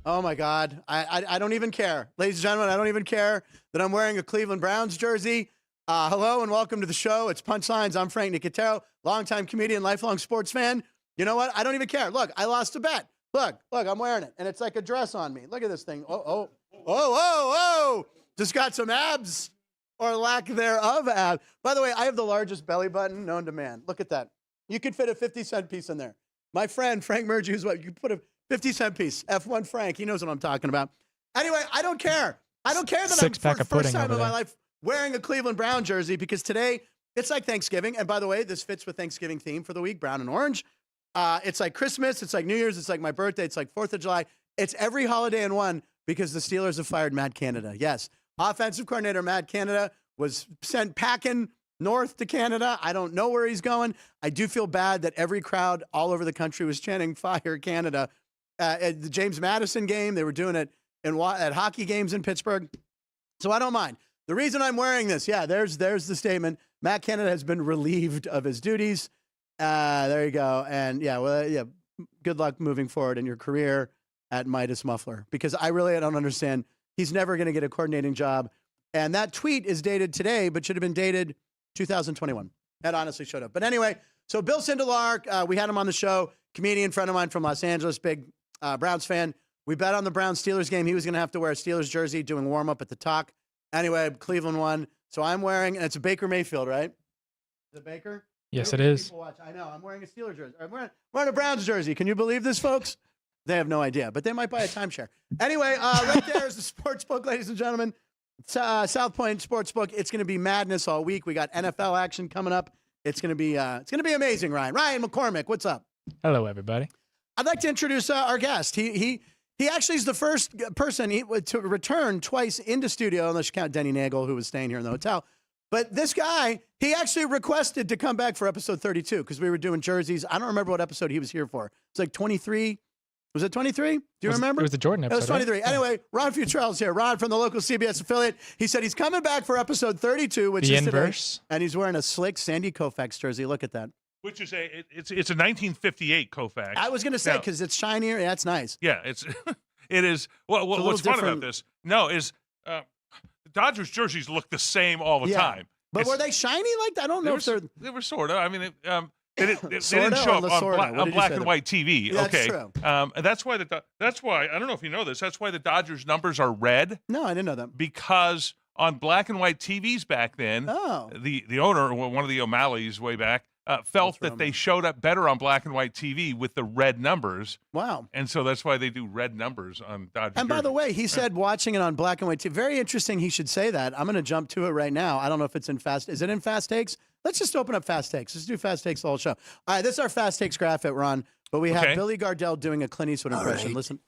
Oh, my God. I don't even care. Ladies and gentlemen, I don't even care that I'm wearing a Cleveland Browns jersey. Hello and welcome to the show. It's Punchlines. I'm Frank Nicotero, longtime comedian, lifelong sports fan. You know what? I don't even care. Look, I lost a bet. Look, I'm wearing it. And it's like a dress on me. Look at this thing. Oh. Just got some abs or lack thereof abs. By the way, I have the largest belly button known to man. Look at that. You could fit a 50-cent piece in there. My friend, Frank Murgy, who's what? You could put a 50-cent piece. F1 Frank. He knows what I'm talking about. Anyway, I don't care. I don't care that I'm, for the first time in my life, wearing a Cleveland Brown jersey because today it's like Thanksgiving. And by the way, this fits with Thanksgiving theme for the week, brown and orange. It's like Christmas. It's like New Year's. It's like my birthday. It's like 4th of July. It's every holiday in one because the Steelers have fired Matt Canada. Yes. Offensive coordinator Matt Canada was sent packing north to Canada. I don't know where he's going. I do feel bad that every crowd all over the country was chanting "Fire Canada." At the James Madison game, they were doing it at hockey games in Pittsburgh. So I don't mind. The reason I'm wearing this, there's the statement. Matt Canada has been relieved of his duties. There you go. And good luck moving forward in your career at Midas Muffler, because I don't understand. He's never going to get a coordinating job. And that tweet is dated today, but should have been dated 2021. That honestly should have. But anyway, so Bill Sindelar, we had him on the show, comedian friend of mine from Los Angeles, big Browns fan. We bet on the Browns-Steelers game. He was going to have to wear a Steelers jersey doing warm-up at the Talk. Anyway, Cleveland won. So I'm wearing, and it's a Baker Mayfield, right? Is it Baker? Yes, it is. Watch. I know. I'm wearing a Steelers jersey. I'm wearing a Browns jersey. Can you believe this, folks? They have no idea, but they might buy a timeshare. Anyway, right there is the sports book, ladies and gentlemen. South Point Sportsbook. It's going to be madness all week. We got NFL action coming up. It's going to be amazing, Ryan. Ryan McCormick, what's up? Hello, everybody. I'd like to introduce our guest. He actually is the first person to return twice into studio, unless you count Denny Nagel, who was staying here in the hotel. But this guy, he actually requested to come back for episode 32 because we were doing jerseys. I don't remember what episode he was here for. It's like 23. Was it 23? Do you remember? It was the Jordan episode. It was 23. Right? Anyway, Ron Futrell's here. Ron from the local CBS affiliate. He said he's coming back for episode 32, which the is inverse. Today, and he's wearing a slick Sandy Koufax jersey. Look at that. Which is it's a 1958 Koufax. I was going to say because it's shinier. Yeah, it's nice. Yeah, it is. What's fun about this? No, is the Dodgers jerseys look the same all the time. But were they shiny like that? I don't know if they were sort of. I mean, they didn't show up on black and white TV. Yeah, okay, that's true. That's why I don't know if you know this. That's why the Dodgers numbers are red. No, I didn't know that. Because on black and white TVs back then, the owner, one of the O'Malley's way back, felt that they showed up better on black and white TV with the red numbers. Wow. And so that's why they do red numbers on Dodgers. And by the way, he said watching it on black and white TV. Very interesting he should say that. I'm going to jump to it right now. I don't know if it's in Fast. Is it in Fast Takes? Let's just open up Fast Takes. Let's do Fast Takes the whole show. All right, this is our Fast Takes graphic, Ron. But we have Billy Gardell doing a Clint Eastwood impression. Right. Listen.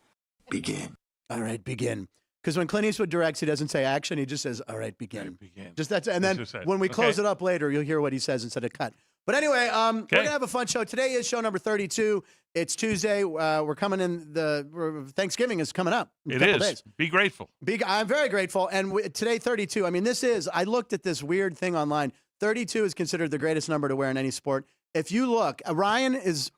Begin. All right, begin. Because when Clint Eastwood directs, he doesn't say action. He just says, all right, begin. Just that's, and then when we close it up later, you'll hear what he says instead of cut. But anyway, we're going to have a fun show. Today is show number 32. It's Tuesday. We're coming in. Thanksgiving is coming up. It is. Days. Be grateful. I'm very grateful. And today, 32. I mean, I looked at this weird thing online. 32 is considered the greatest number to wear in any sport. If you look, Ryan's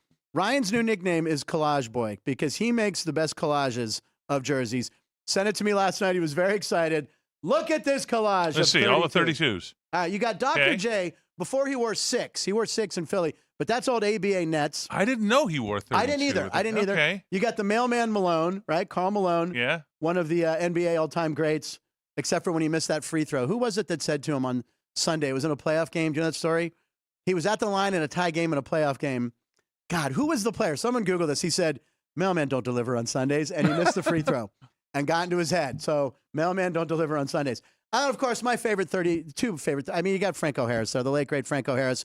new nickname is Collage Boy because he makes the best collages of jerseys. Sent it to me last night. He was very excited. Look at this collage. Let's see, all the 32s. You got Dr. J. Before he wore 6. He wore 6 in Philly. But that's old ABA Nets. I didn't know he wore 32. I didn't either. Okay. You got the mailman Malone, right? Karl Malone. Yeah. One of the NBA all-time greats, except for when he missed that free throw. Who was it that said to him on Sunday? It was in a playoff game. Do you know that story? He was at the line in a tie game in a playoff game. God, who was the player? Someone Google this. He said, mailman don't deliver on Sundays. And he missed the free throw and got into his head. So mailman don't deliver on Sundays. And, of course, my favorite 32 favorite. I mean, you got Franco Harris, the late, great Franco Harris,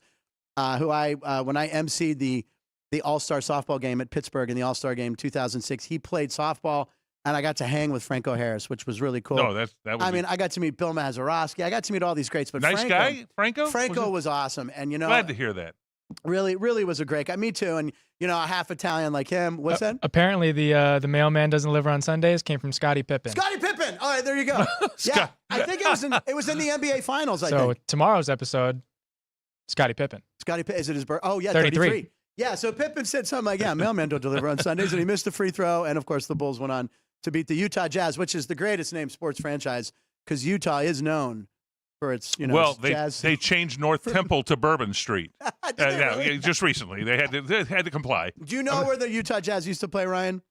who when I emceed the All-Star softball game at Pittsburgh in the All-Star game 2006, he played softball, and I got to hang with Franco Harris, which was really cool. No, I got to meet Bill Mazeroski. I got to meet all these greats. But nice guy, Franco? Franco was awesome. And, glad to hear that. Really, really was a great guy. Me too. And, half Italian like him. What's that? Apparently, the mailman doesn't deliver on Sundays came from Scottie Pippen. Scottie Pippen. All right, there you go. Yeah, I think it was in the NBA Finals. I think. So tomorrow's episode, Scottie Pippen. Scottie Pippen. Is it his birthday? Oh yeah, 33. Yeah. So Pippen said something like, "Yeah, mailman don't deliver on Sundays," and he missed the free throw. And of course, the Bulls went on to beat the Utah Jazz, which is the greatest named sports franchise because Utah is known for its, its jazz. They changed North Temple to Bourbon Street. Really? Just recently. They had to comply. Do you know where the Utah Jazz used to play, Ryan?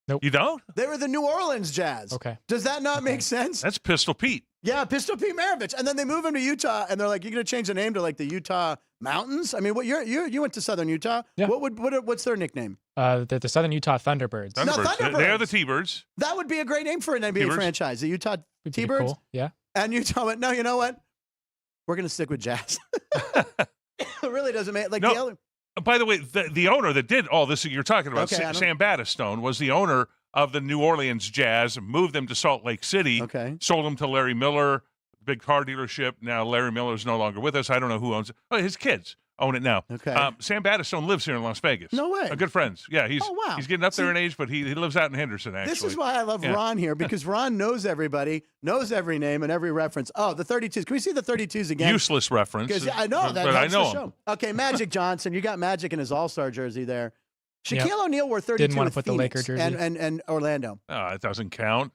Nope. You don't? They were the New Orleans Jazz. Okay. Does that not make sense? That's Pistol Pete. Yeah, Pistol Pete Maravich. And then they move him to Utah, and they're like, you're going to change the name to like the Utah Mountains? I mean, what you went to Southern Utah. Yeah. What's their nickname? The Southern Utah Thunderbirds. Thunderbirds. They're the T-Birds. That would be a great name for an NBA T-Birds. franchise, the Utah Would be T-Birds. Cool. Yeah. And Utah went, no, you know what? We're going to stick with Jazz. It really doesn't make By the way, the owner that did all this that you're talking about, Sam Battistone, was the owner of the New Orleans Jazz, moved them to Salt Lake City, sold them to Larry Miller, big car dealership. Now Larry Miller is no longer with us. I don't know who owns it. Oh, his kids own it now. Okay. Sam Battistone lives here in Las Vegas. No way. Good friends. Yeah, he's getting up there in age, but he lives out in Henderson, actually. This is why I love Ron here, because Ron knows everybody, knows every name and every reference. Oh, the 32s. Can we see the 32s again? Useless reference. I know that. But I know the show. Okay, Magic Johnson. You got Magic in his All-Star jersey there. Shaquille O'Neal wore 32 Didn't want to put Phoenix the Laker jersey. and Orlando. Oh, it doesn't count.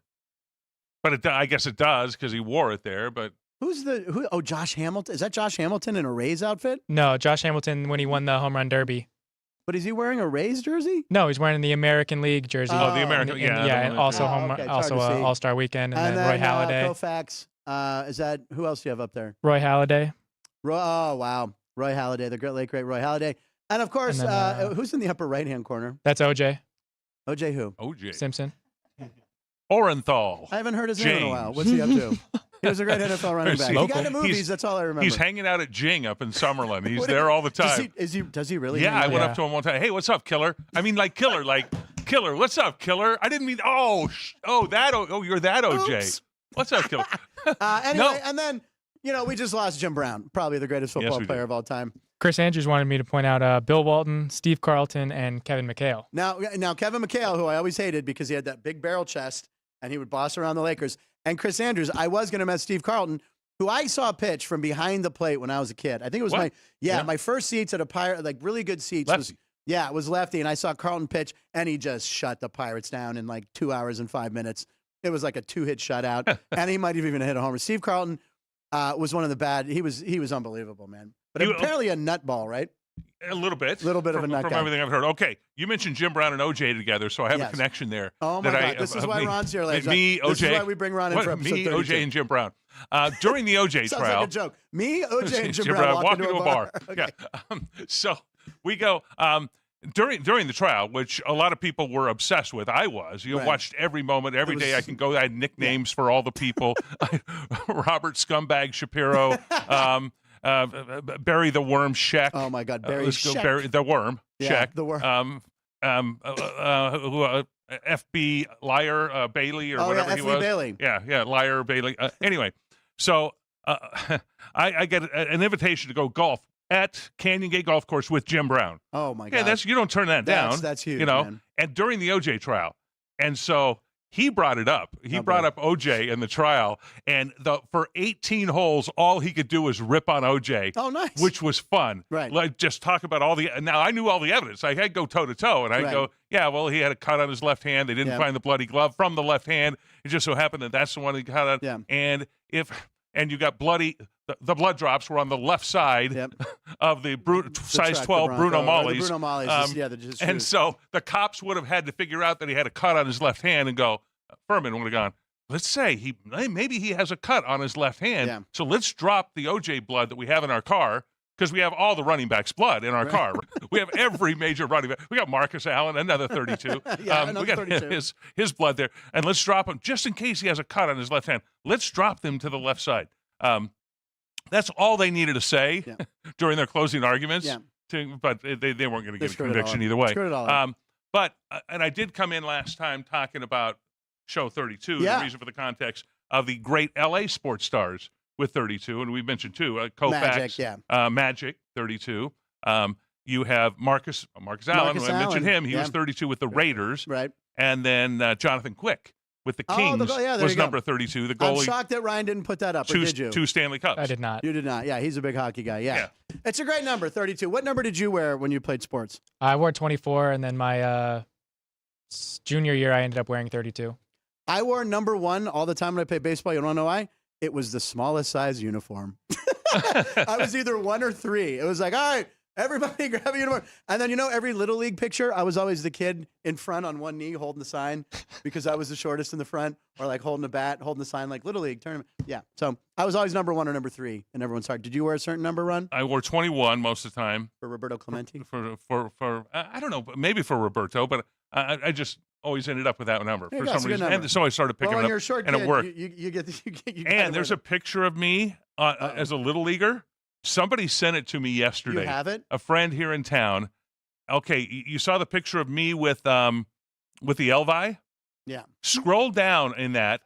But I guess it does because he wore it there. But who? Oh, Josh Hamilton. Is that Josh Hamilton in a Rays outfit? No, Josh Hamilton when he won the home run derby. But is he wearing a Rays jersey? No, he's wearing the American League jersey. Oh, the American, and also All-Star Weekend, and then Roy Halladay. Koufax. Is that who else do you have up there? Roy Halladay. Oh wow, Roy Halladay, the great Roy Halladay, and of course, who's in the upper right-hand corner? That's OJ. OJ who? OJ Simpson. Orenthal. I haven't heard his name in a while. What's he up to? He was a great NFL running back. He got into movies. That's all I remember. He's hanging out at Jing up in Summerlin. He's there all the time. Does he really? Yeah, I went up to him one time. Hey, what's up, Killer? I mean, like Killer. What's up, Killer? I didn't mean. Oh, you're that OJ. Oops. What's up, Killer? Anyway, and then we just lost Jim Brown, probably the greatest football player of all time. Chris Andrews wanted me to point out Bill Walton, Steve Carlton, and Kevin McHale. Now Kevin McHale, who I always hated because he had that big barrel chest and he would boss around the Lakers. And Chris Andrews, I was going to met Steve Carlton, who I saw pitch from behind the plate when I was a kid. I think it was my first seats at a Pirate, like really good seats. Lefty. It was lefty. And I saw Carlton pitch, and he just shut the Pirates down in like 2 hours and 5 minutes. It was like a 2-hit shutout, and he might have even hit a homer. Steve Carlton was one of the bad. He was unbelievable, man. But apparently a nutball, right? A little bit. A little bit of a nut from guy. everything I've heard. Okay, you mentioned Jim Brown and OJ together, so I have a connection there. Oh my God! This is why Ron's here, ladies. Me, OJ. This is why we bring Ron in for episode 32. OJ, and Jim Brown. During the OJ Sounds trial, like a joke. Me, OJ, and Jim Brown walk into a bar. Okay. Yeah. So we go during the trial, which a lot of people were obsessed with. I was. You watched every moment, every day. I can go. I had nicknames for all the people. Robert Scumbag Shapiro. Barry the Worm Sheck. Oh my God, Barry Sheck. Barry the Worm Sheck. The Worm. FB Liar Bailey or whatever he was. Bailey. Yeah, Liar Bailey. Anyway, so I get an invitation to go golf at Canyon Gate Golf Course with Jim Brown. Oh my God. Yeah, you don't turn that down. That's huge. Man. And during the OJ trial, and so. He brought it up. He brought up OJ in the trial, and for 18 holes, all he could do was rip on OJ. Oh, nice. Which was fun. Right. Like just talk about all the. Now I knew all the evidence. I had go toe to toe, and I go, yeah, well, he had a cut on his left hand. They didn't find the bloody glove from the left hand. It just so happened that that's the one he cut on. Yeah. And you got bloody. The blood drops were on the left side of the size 12 Bruno Mollies. Bruno Mollies, and so the cops would have had to figure out that he had a cut on his left hand and go, Furman would have gone, let's say maybe he has a cut on his left hand, so let's drop the OJ blood that we have in our car because we have all the running backs' blood in our car. We have every major running back. We got Marcus Allen, another 32. We got 32. his blood there. And let's drop him just in case he has a cut on his left hand. Let's drop them to the left side. That's all they needed to say during their closing arguments. But they weren't going to get a conviction either way. But I did come in last time talking about Show 32, the reason for the context of the great L.A. sports stars with 32, and we mentioned two, Koufax, Magic, 32. You have Marcus Allen. I mentioned him. He was 32 with the Raiders. Right. And then Jonathan Quick with the Kings was number 32. The goalie. I'm shocked that Ryan didn't put that up, or did you? Two Stanley Cups. I did not. You did not. Yeah, he's a big hockey guy. Yeah. It's a great number, 32. What number did you wear when you played sports? I wore 24, and then my junior year I ended up wearing 32. I wore number 1 all the time when I played baseball. You don't know why? It was the smallest size uniform. I was either 1 or 3. It was like, all right, everybody grab a uniform. And then, every Little League picture, I was always the kid in front on one knee holding the sign because I was the shortest in the front, or like holding a bat, holding the sign like Little League tournament. Yeah. So I was always number 1 or number 3 in everyone's heart. Did you wear a certain number, Ron? I wore 21 most of the time. For Roberto Clemente? For I don't know, maybe for Roberto, but I just always ended up with that number Yeah, for that's some a good reason. number. And so I started picking Well, it when up, you're a short and kid, it worked. you get And there's a picture of me as a Little Leaguer. Somebody sent it to me yesterday. You have it? A friend here in town. Okay, you saw the picture of me with the Elvi? Yeah. Scroll down in that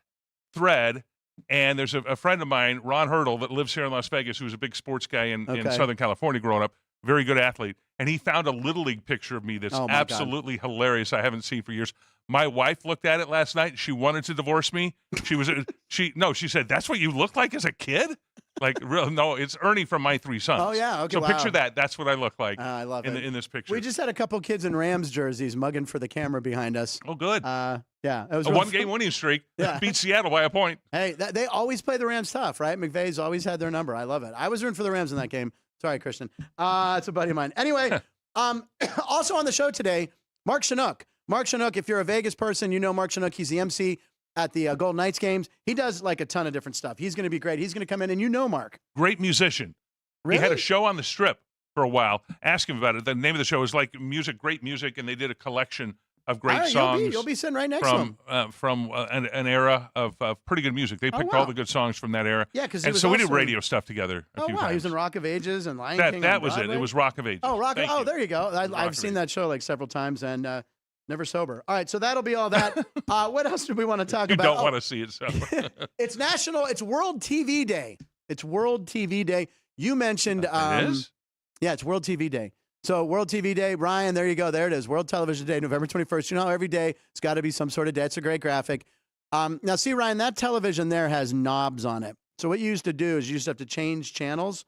thread, and there's a friend of mine, Ron Hurdle, that lives here in Las Vegas, who's a big sports guy in Southern California growing up, very good athlete. And he found a Little League picture of me that's absolutely hilarious. I haven't seen for years. My wife looked at it last night. She wanted to divorce me. She said, that's what you looked like as a kid? Like, real? No, it's Ernie from My Three Sons. Oh, yeah. Okay. So picture that. That's what I look like I love it. in this picture. We just had a couple kids in Rams jerseys mugging for the camera behind us. Oh, good. Yeah. It was A real one-game winning streak. Yeah. Beat Seattle by a point. Hey, they always play the Rams tough, right? McVay's always had their number. I love it. I was rooting for the Rams in that game. Sorry, Christian. It's a buddy of mine. Anyway, also on the show today, Mark Shunock. Mark Shunock, if you're a Vegas person, you know Mark Shunock. He's the MC at the Golden Knights games. He does like a ton of different stuff. He's going to be great. He's going to come in, and you know Mark. Great musician. Really? He had a show on the Strip for a while. Ask him about it. The name of the show is like Great Music, and they did a collection of great songs. You'll be sitting right next to him. From an era of pretty good music. They picked all the good songs from that era. Yeah, because we did radio stuff together a few times. He was in Rock of Ages and Lion King. That was it. It was Rock of Ages. Oh, there you go. I've seen that show like several times and never sober. All right, so that'll be all that. What else do we want to talk about? You don't want to see it sober. It's World TV Day. It's World TV Day. You mentioned it is? Yeah, it's World TV Day. So World TV Day, Ryan, there you go. There it is. World Television Day, November 21st. You know, every day it's got to be some sort of day. It's a great graphic. Now, see, Ryan, that television there has knobs on it. So what you used to do is you used to have to change channels,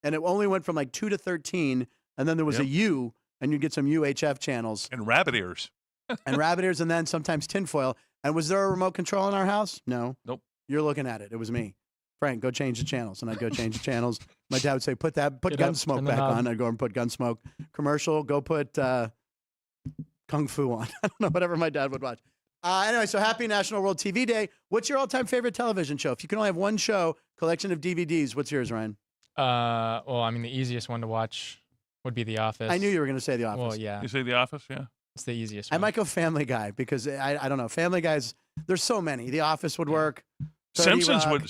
and it only went from like 2 to 13, and then there was a U, and you'd get some UHF channels. And rabbit ears. And rabbit ears, and then sometimes tinfoil. And was there a remote control in our house? No. Nope. You're looking at it. It was me. Frank, go change the channels. And I'd go change the channels. My dad would say, put Gunsmoke back on. I'd go and put Gunsmoke. Commercial, go put Kung Fu on. I don't know, whatever my dad would watch. Anyway, so happy National World TV Day. What's your all-time favorite television show? If you can only have one show, collection of DVDs, what's yours, Ryan? Well, I mean, the easiest one to watch would be The Office. I knew you were going to say The Office. Well, yeah. You say The Office? Yeah. It's the easiest I one. might go Family Guy because I don't know. Family Guys, there's so many. The Office would work. Simpsons Rock,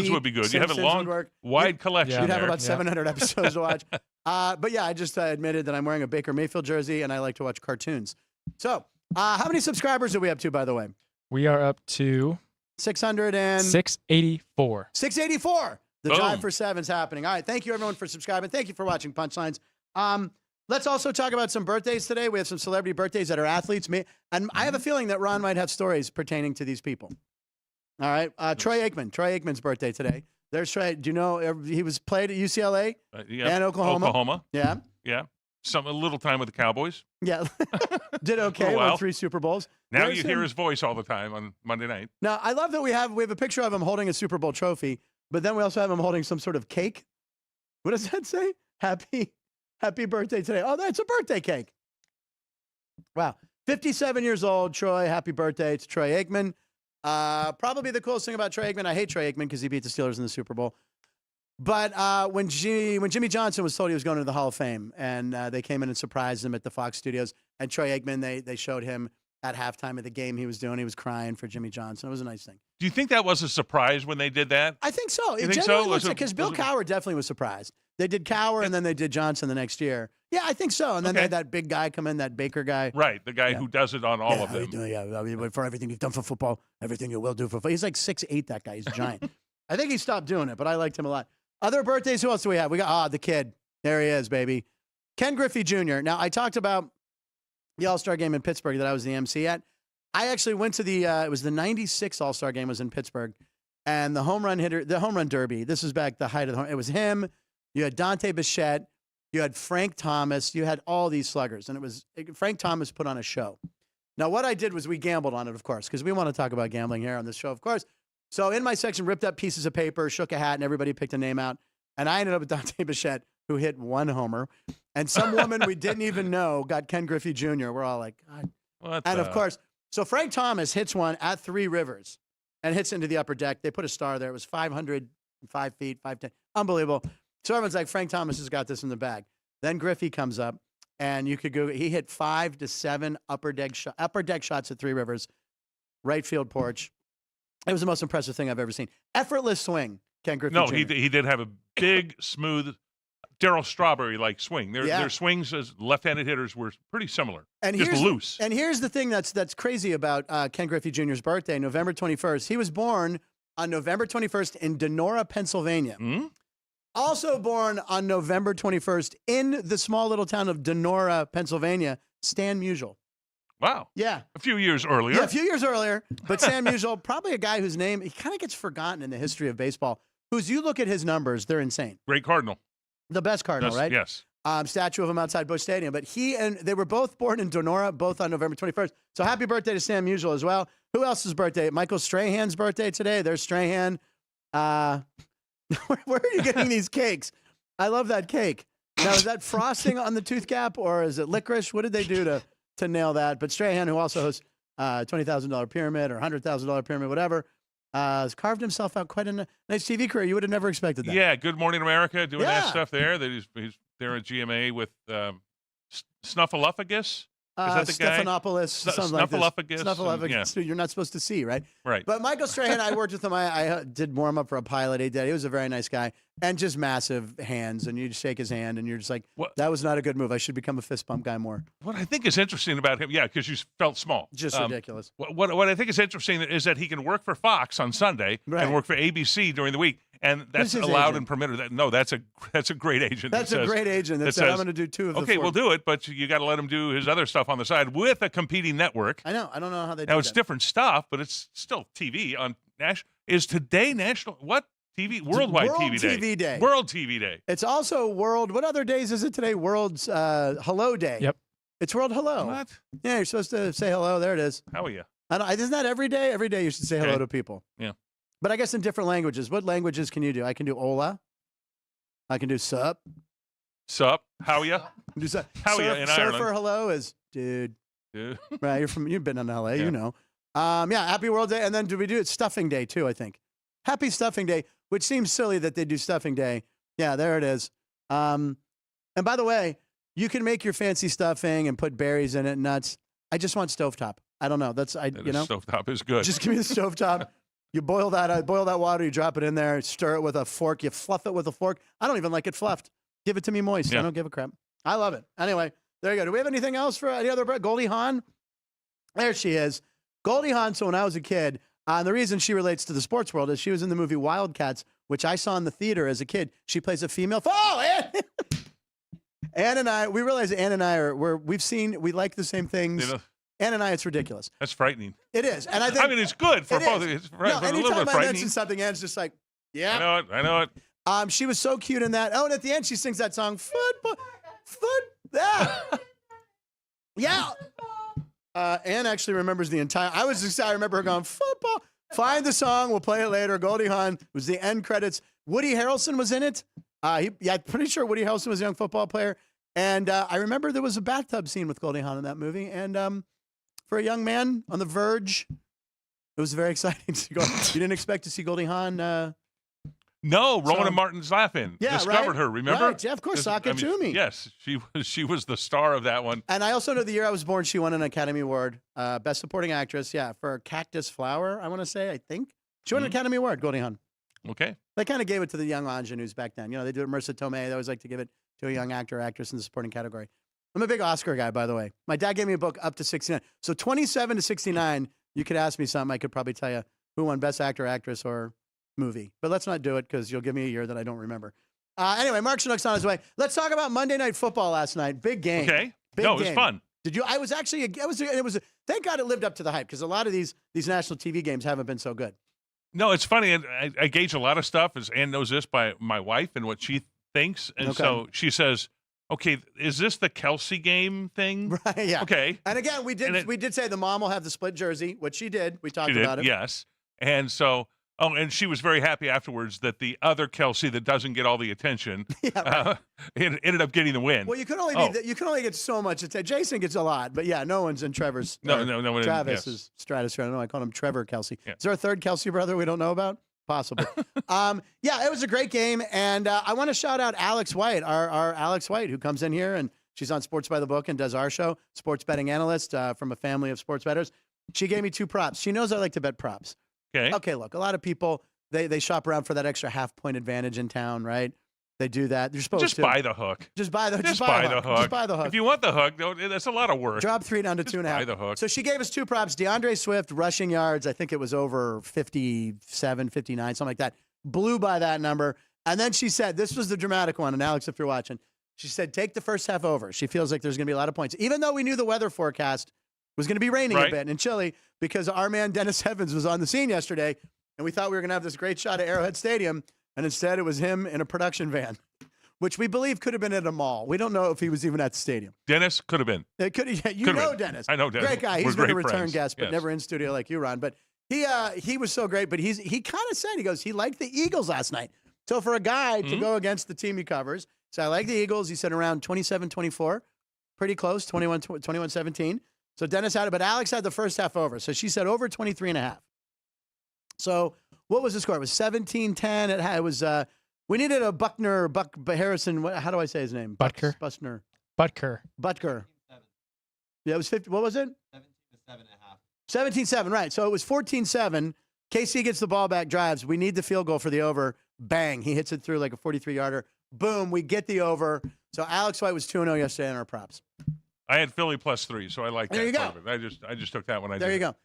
would be good. You have a Simpsons long, wide collection. You'd have there. about 700 episodes to watch. But yeah, I just admitted that I'm wearing a Baker Mayfield jersey and I like to watch cartoons. So how many subscribers are we up to, by the way? We are up to 684. 684. The Boom. drive for seven's happening. All right. Thank you, everyone, for subscribing. Thank you for watching Punchlines. Let's also talk about some birthdays today. We have some celebrity birthdays that are athletes. And I have a feeling that Ron might have stories pertaining to these people. All right. Troy Aikman. Troy Aikman's birthday today. There's Troy. Do you know he was played at UCLA and Oklahoma? Yeah. Yeah. A little time with the Cowboys. Yeah. Did okay. Won 3 Super Bowls. Now you hear his voice all the time on Monday night. Now, I love that we have a picture of him holding a Super Bowl trophy, but then we also have him holding some sort of cake. What does that say? Happy birthday today. Oh, that's a birthday cake. Wow. 57 years old, Troy. Happy birthday to Troy Aikman. Probably the coolest thing about Troy Aikman, I hate Troy Aikman because he beat the Steelers in the Super Bowl. But when Jimmy Johnson was told he was going to the Hall of Fame, and they came in and surprised him at the Fox Studios, and Troy Aikman, they showed him at halftime of the game he was doing. He was crying for Jimmy Johnson. It was a nice thing. Do you think that was a surprise when they did that? I think so. You think so? Because Bill Cowher definitely was surprised. They did Cowher, and then they did Johnson the next year. Yeah, I think so. And then they had that big guy come in, that Baker guy. Right, the guy who does it on all of them. I mean, for everything you've done for football, everything you will do for football. He's like 6'8", that guy. He's giant. I think he stopped doing it, but I liked him a lot. Other birthdays, who else do we have? We got, the kid. There he is, baby. Ken Griffey Jr. Now, I talked about the All-Star game in Pittsburgh that I was the MC at. I actually went to it was the 96 All-Star game was in Pittsburgh, and the home run derby, this was back the height of the home. It was him. You had Dante Bichette. You had Frank Thomas. You had all these sluggers, and Frank Thomas put on a show. Now, what I did was we gambled on it, of course, because we want to talk about gambling here on this show, of course. So in my section, ripped up pieces of paper, shook a hat, and everybody picked a name out. And I ended up with Dante Bichette, who hit 1 homer. And some woman we didn't even know got Ken Griffey Jr. We're all like, God. And of course, so Frank Thomas hits one at 3 Rivers and hits into the upper deck. They put a star there. It was 505 feet, 510. Unbelievable. So everyone's like, Frank Thomas has got this in the bag. Then Griffey comes up, and you could go. He hit 5 to 7 upper deck shots at 3 Rivers, right field porch. It was the most impressive thing I've ever seen. Effortless swing, Ken Griffey Jr. He did have a big, smooth, Darryl Strawberry-like swing. Their swings as left-handed hitters were pretty similar, and just loose. And here's the thing that's crazy about Ken Griffey Jr.'s birthday, November 21st. He was born on November 21st in Donora, Pennsylvania. Mm-hmm. Also born on November 21st in the small little town of Donora, Pennsylvania, Stan Musial. Wow. Yeah. A few years earlier. Yeah, a few years earlier. But Stan Musial, probably a guy whose name, he kind of gets forgotten in the history of baseball, whose you look at his numbers, they're insane. Great Cardinal. The best Cardinal, right? Yes. Statue of him outside Busch Stadium. But they were both born in Donora, both on November 21st. So happy birthday to Stan Musial as well. Who else's birthday? Michael Strahan's birthday today. There's Strahan. Where are you getting these cakes? I love that cake. Now, is that frosting on the tooth cap, or is it licorice? What did they do to nail that? But Strahan, who also hosts $20,000 Pyramid or $100,000 Pyramid, whatever, has carved himself out quite a nice TV career. You would have never expected that. Yeah, Good Morning America, doing that stuff there. That he's there at GMA with Snuffleupagus. Is that the guy? Stephanopoulos, something like this. Snuffleupagus. Yeah. You're not supposed to see, right? Right. But Michael Strahan, I worked with him. I did warm up for a pilot he did. He was a very nice guy and just massive hands. And you just shake his hand and you're just like, that was not a good move. I should become a fist bump guy more. What I think is interesting about him, because you felt small. Just ridiculous. What I think is interesting is that he can work for Fox on Sunday and work for ABC during the week. And that's allowed agent? And permitted. No, that's a great agent. That's a great agent that said, I'm going to do 2 of the 4. Okay, we'll do it, but you got to let him do his other stuff on the side with a competing network. I know. I don't know how they do Now, that. it's different stuff, but it's still TV on national. Is today national? What TV? Worldwide TV Day. World TV Day. It's also World. What other days is it today? World's Hello Day. Yep. It's World Hello. What? Yeah, you're supposed to say hello. There it is. How are you? Isn't that every day? Every day you should say hello to people. Yeah. But I guess in different languages. What languages can you do? I can do hola. I can do sup. Sup? How ya? Do sup. How ya in Ireland? Surfer hello is dude. Dude. Right, you've been in LA, you know. Happy World Day. And then do we do it Stuffing Day too, I think. Happy Stuffing Day, which seems silly that they do Stuffing Day. Yeah, there it is. And by the way, you can make your fancy stuffing and put berries in it and nuts. I just want stovetop. I don't know. Stovetop is good. Just give me the stovetop. You boil that water, you drop it in there, stir it with a fork, you fluff it with a fork. I don't even like it fluffed. Give it to me moist. I don't give a crap. I love it. Anyway, there you go. Do we have anything else for any other? Goldie Hawn? There she is. Goldie Hawn, so when I was a kid, the reason she relates to the sports world is she was in the movie Wildcats, which I saw in the theater as a kid. She plays a female. Ann and I, we realize Ann and I we like the same things. Ann and I, it's ridiculous. That's frightening. It is. And I think it's good for both. It's anytime I mention something, Ann's just like, yeah. I know it. She was so cute in that. Oh, and at the end, she sings that song, yeah. Ann actually remembers the entire. I remember her going, football. Find the song. We'll play it later. Goldie Hawn was the end credits. Woody Harrelson was in it. I'm pretty sure Woody Harrelson was a young football player. And I remember there was a bathtub scene with Goldie Hawn in that movie. And for a young man on the verge, it was very exciting to go. You didn't expect to see Goldie Hawn. No, Rowan and Martin's laughing. Yeah, discovered her. Remember? Right. Yeah, of course, Sakachumi. Yes, she was the star of that one. And I also know the year I was born, she won an Academy Award, Best Supporting Actress. Yeah, for Cactus Flower. I want to say. I think she won an Academy Award. Goldie Hawn. Okay. They kind of gave it to the young ingenues back then. You know, they do it. Marissa Tomei. They always like to give it to a young actor or actress in the supporting category. I'm a big Oscar guy, by the way. My dad gave me a book up to 69. So 27 to 69, you could ask me something. I could probably tell you who won Best Actor, Actress, or movie. But let's not do it because you'll give me a year that I don't remember. Anyway, Mark Shunock's on his way. Let's talk about Monday Night Football last night. Big game. Okay. Big it was game. fun. Did you? Thank God it lived up to the hype because a lot of these national TV games haven't been so good. No, it's funny. I gauge a lot of stuff, as Ann knows this, by my wife and what she thinks. And so she says, Okay, is this the Kelsey game thing? Right, yeah. Okay. And again, we did say the mom will have the split jersey, which she did. We talked about it. Yes. And so, and she was very happy afterwards that the other Kelsey that doesn't get all the attention ended up getting the win. Well, you can only get so much attention. Jason gets a lot, but yeah, no one's in Trevor's. No one. Travis's stratosphere. I don't know. I call him Trevor Kelsey. Yeah. Is there a third Kelsey brother we don't know about? Possibly. Yeah, it was a great game, and I want to shout out Alex White, our Alex White, who comes in here and she's on Sports by the Book and does our show, sports betting analyst from a family of sports bettors. She gave me 2 props. She knows I like to bet props. Okay, look, a lot of people they shop around for that extra half-point advantage in town, right? They do that. They're supposed to buy the hook. Just buy the hook. Just buy the hook. If you want the hook, that's a lot of work. Drop 3 down to 2.5. Buy the hook. So she gave us 2 props. DeAndre Swift rushing yards. I think it was over 57, 59, something like that. Blew by that number. And then she said, this was the dramatic one. And Alex, if you're watching, she said, take the first half over. She feels like there's going to be a lot of points, even though we knew the weather forecast was going to be raining a bit and chilly, because our man Dennis Evans was on the scene yesterday, and we thought we were going to have this great shot at Arrowhead Stadium, and instead it was him in a production van, which we believe could have been at a mall. We don't know if he was even at the stadium. Dennis could have been. It could. You know Dennis. I know Dennis. Great guy. He's been a return guest, but yes. never in studio like you, Ron. But he was so great. But he kind of said, he goes, he liked the Eagles last night. So for a guy to go against the team he covers, so I like the Eagles. He said around 27-24, pretty close, 21-17. So Dennis had it, but Alex had the first half over. So she said over 23.5. So what was the score? It was 17-10. It was we needed a Buck Harrison. How do I say his name? Butker. Butker. Yeah, it was 50. What was it? 17-7, right. So it was 14-7. KC gets the ball back, drives. We need the field goal for the over. Bang. He hits it through like a 43-yarder. Boom. We get the over. So Alex White was 2-0 yesterday on our props. I had Philly +3, so I like that. There you go. Part of it. I just took that one. There you go.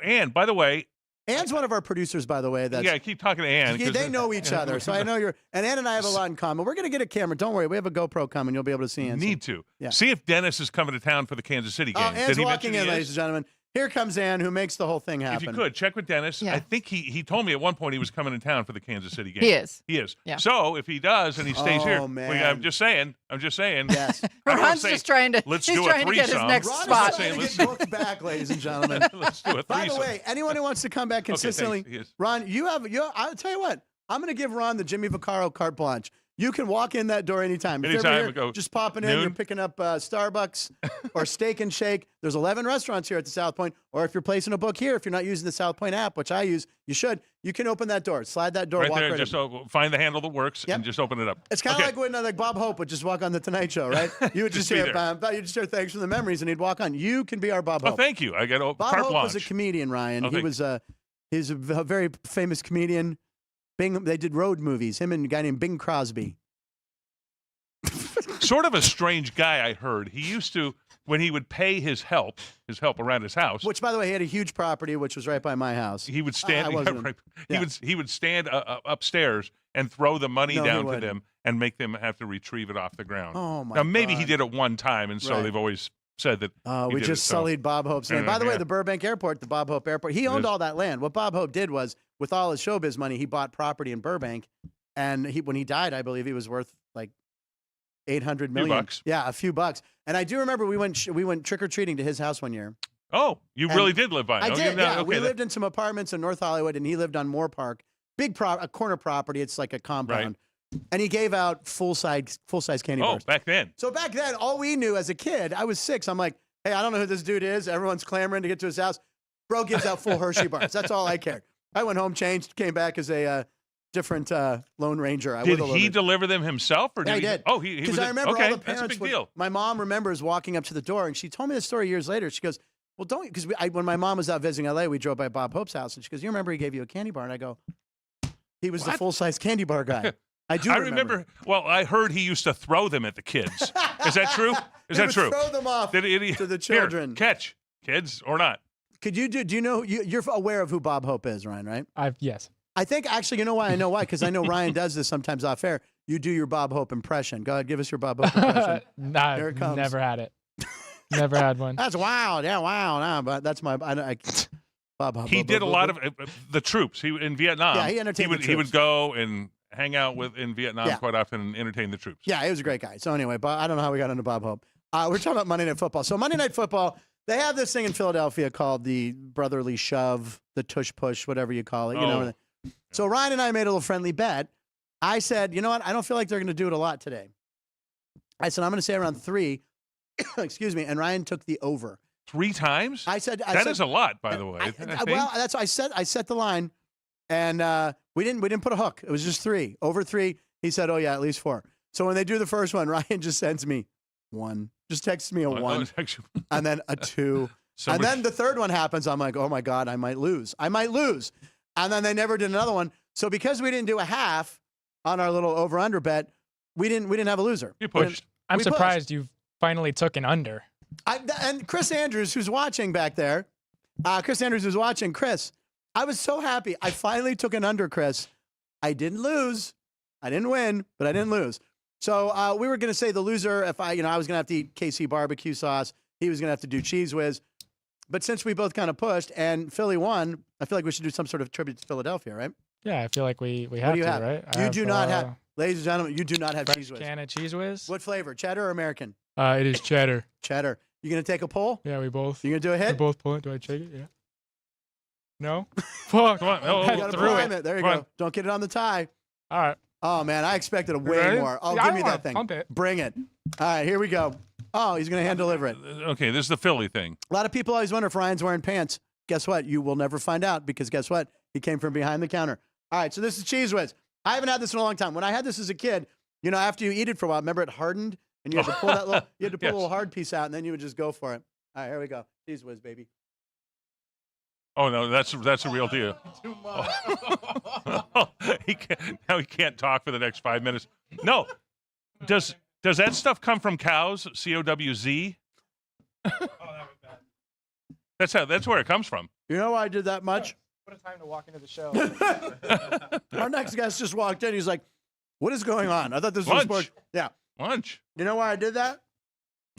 And by the way, Ann's one of our producers, by the way. I keep talking to Ann. They know each other, so I know you're. And Ann and I have a lot in common. We're going to get a camera. Don't worry. We have a GoPro coming. You'll be able to see Ann. Need to. Yeah. See if Dennis is coming to town for the Kansas City game. Oh, Ann's walking in, ladies and gentlemen. Here comes Ann, who makes the whole thing happen. If you could, check with Dennis. Yeah. I think he told me at one point he was coming to town for the Kansas City game. He is. Yeah. So if he does and he stays here, man. well, I'm just saying. Yes. Ron's just trying to. Let's he's do trying a to get his threesome. next Ron spot. is trying to get booked back, ladies and gentlemen. Let's do a threesome. By the way, anyone who wants to come back consistently, Okay, thanks. Ron, I'll tell you what. I'm going to give Ron the Jimmy Vaccaro carte blanche. You can walk in that door anytime. If Anytime, you're we go just popping in, noon. you're picking up Starbucks or Steak and Shake. There's 11 restaurants here at the South Point. Or if you're placing a book here, if you're not using the South Point app, which I use, you should. You can open that door. Slide that door. Right walk there, right just in. find the handle that works and just open it up. It's kind of like when Bob Hope would just walk on the Tonight Show, right? You would just hear, you just hear thanks for the memories, and he'd walk on. You can be our Bob Hope. Oh, thank you. I got Bob carte Hope blanche. was a comedian, Ryan. Oh, He's a very famous comedian. They did road movies. Him and a guy named Bing Crosby. Sort of a strange guy, I heard. He used to, when he would pay his help around his house. Which, by the way, he had a huge property, which was right by my house. He would stand. Yeah. He would stand upstairs and throw the money down to wouldn't. them and make them have to retrieve it off the ground. Oh my! Now maybe God. he did it one time, and so Right. they've always said that. We just sullied Bob Hope's name. By the way, the Burbank Airport, the Bob Hope Airport, he owned all that land. What Bob Hope did was, with all his showbiz money, he bought property in Burbank, and when he died, I believe he was worth like $800 million. bucks. Yeah, a few bucks. And I do remember we went trick or treating to his house one year. Oh, you really did live by it. I did. Yeah, Okay, we lived in some apartments in North Hollywood, and he lived on Moore Park, a corner property. It's like a compound, and he gave out full size candy bars. Oh, back then. So back then, all we knew as a kid, I was 6. I'm like, hey, I don't know who this dude is. Everyone's clamoring to get to his house. Bro gives out full Hershey bars. That's all I cared. I went home, changed, came back as a different Lone Ranger. Did he deliver them himself, or did he did? Oh, he was. Because I remember all the parents. That's a big deal. My mom remembers walking up to the door, and she told me the story years later. She goes, well, don't, because when my mom was out visiting LA, we drove by Bob Hope's house, and she goes, you remember he gave you a candy bar? And I go, he was the full-size candy bar guy. I remember. Well, I heard he used to throw them at the kids. Is that true? Is that true? Throw them off to the children. Here, catch, kids, or not. Could you do you know, you're aware of who Bob Hope is, Ryan, right? Yes. I think, actually, you know why? I know why, because I know Ryan does this sometimes off air. You do your Bob Hope impression. Go ahead, give us your Bob Hope impression. Here it comes. Never had it. Never had one. That's wild. Yeah, wow. Nah, but that's my Bob Hope. He did a lot of the troops. He in Vietnam. Yeah, he entertained the troops. He would go and hang out with in Vietnam quite often and entertain the troops. Yeah, he was a great guy. So anyway, but I don't know how we got into Bob Hope. We're talking about Monday Night Football. So Monday Night Football, they have this thing in Philadelphia called the brotherly shove, the tush push, whatever you call it. You know. So Ryan and I made a little friendly bet. I said, you know what? I don't feel like they're going to do it a lot today. I said I'm going to say around 3. Excuse me. And Ryan took the over. 3 times? I said that is a lot, by the way. Well, that's what I said. I set the line, and we didn't put a hook. It was just 3 over 3. He said, "Oh yeah, at least 4." So when they do the first one, Ryan just sends me 1. Just texts me a 1, and then a 2, and then the third one happens. I'm like, "Oh my God, I might lose. I might lose." And then they never did another one. So because we didn't do a half on our little over/under bet, we didn't have a loser. You pushed. I'm surprised you finally took an under. And Chris Andrews, who's watching back there, Chris Andrews who's watching. Chris, I was so happy. I finally took an under, Chris. I didn't lose. I didn't win, but I didn't lose. So we were going to say the loser, if I was going to have to eat KC barbecue sauce, he was going to have to do Cheese Whiz. But since we both kind of pushed and Philly won, I feel like we should do some sort of tribute to Philadelphia, right? Yeah, I feel like we have to, right? You do not have, ladies and gentlemen, you do not have Cheese Whiz. Can of Cheese Whiz? What flavor, cheddar or American? It is cheddar. Cheddar. You going to take a poll? Yeah, we both. You going to do a hit? We both pull it. Do I check it? Yeah. No? Fuck. Come on. You got to prime it. There you go. Don't get it on the tie. All right. Oh, man, I expected a way more. Oh, give me that thing. Pump it. Bring it. All right, here we go. Oh, he's going to hand deliver it. Okay, this is the Philly thing. A lot of people always wonder if Ryan's wearing pants. Guess what? You will never find out because guess what? He came from behind the counter. All right, so this is Cheese Whiz. I haven't had this in a long time. When I had this as a kid, after you eat it for a while, remember it hardened? And you had to pull that little, a little hard piece out, and then you would just go for it. All right, here we go. Cheese Whiz, baby. Oh no, that's a real deal. Too much. He can't talk for the next 5 minutes. No, does that stuff come from cows? COWZ. That's where it comes from. You know why I did that much? What a time to walk into the show. Our next guest just walked in. He's like, "What is going on?" I thought this was Lunch. sports. Yeah, Lunch. You know why I did that?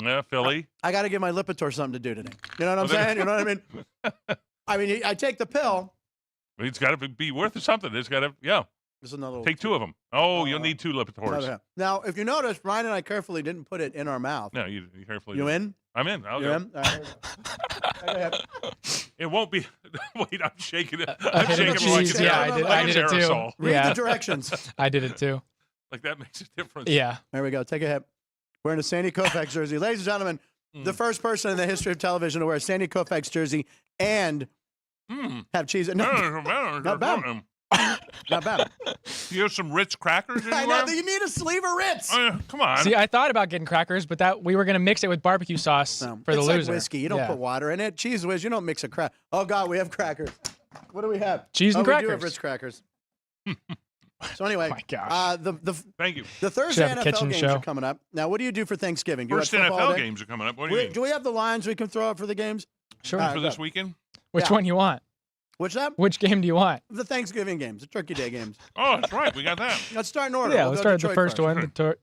Yeah, Philly. I got to give my Lipitor something to do today. You know what I'm saying? You know what I mean? I take the pill. It's got to be worth something. It's got to, There's another. Take 2 of them. Oh, you'll need 2 Lipitors. Now, if you notice, Ryan and I carefully didn't put it in our mouth. No, you carefully. You in? I'm in. I'll You're go. in? All right, go ahead. It won't be. Wait, I'm shaking it. I I'm did shaking it. it like Jeez, yeah, I did it too. aerosol. Read the directions. I did it too. Like that makes a difference. Yeah. There we go. Take a hit. Wearing a Sandy Koufax jersey. Ladies and gentlemen, the first person in the history of television to wear a Sandy Koufax jersey and have cheese. Not bad. Not bad. You have some Ritz crackers anywhere? I know that you need a sleeve of Ritz. Come on. See, I thought about getting crackers, but that we were gonna mix it with barbecue sauce for the it's loser. Like whiskey. You don't put water in it. Cheese Whiz, you don't mix a crack. Oh God, we have crackers. What do we have? Cheese and crackers. We do have Ritz crackers. So anyway, oh my gosh. Thank you. The Thursday Should have a NFL kitchen games show. are coming up. Now, what do you do for Thanksgiving? First NFL games are coming up. What do you Do we have the lines we can throw up for the games? Sure. for this weekend? Which one you want? Which that? Which game do you want? The Thanksgiving games, the Turkey Day games. Oh, that's right. We got that. Let's start in order. Yeah, We'll let's go start to with the Detroit first one.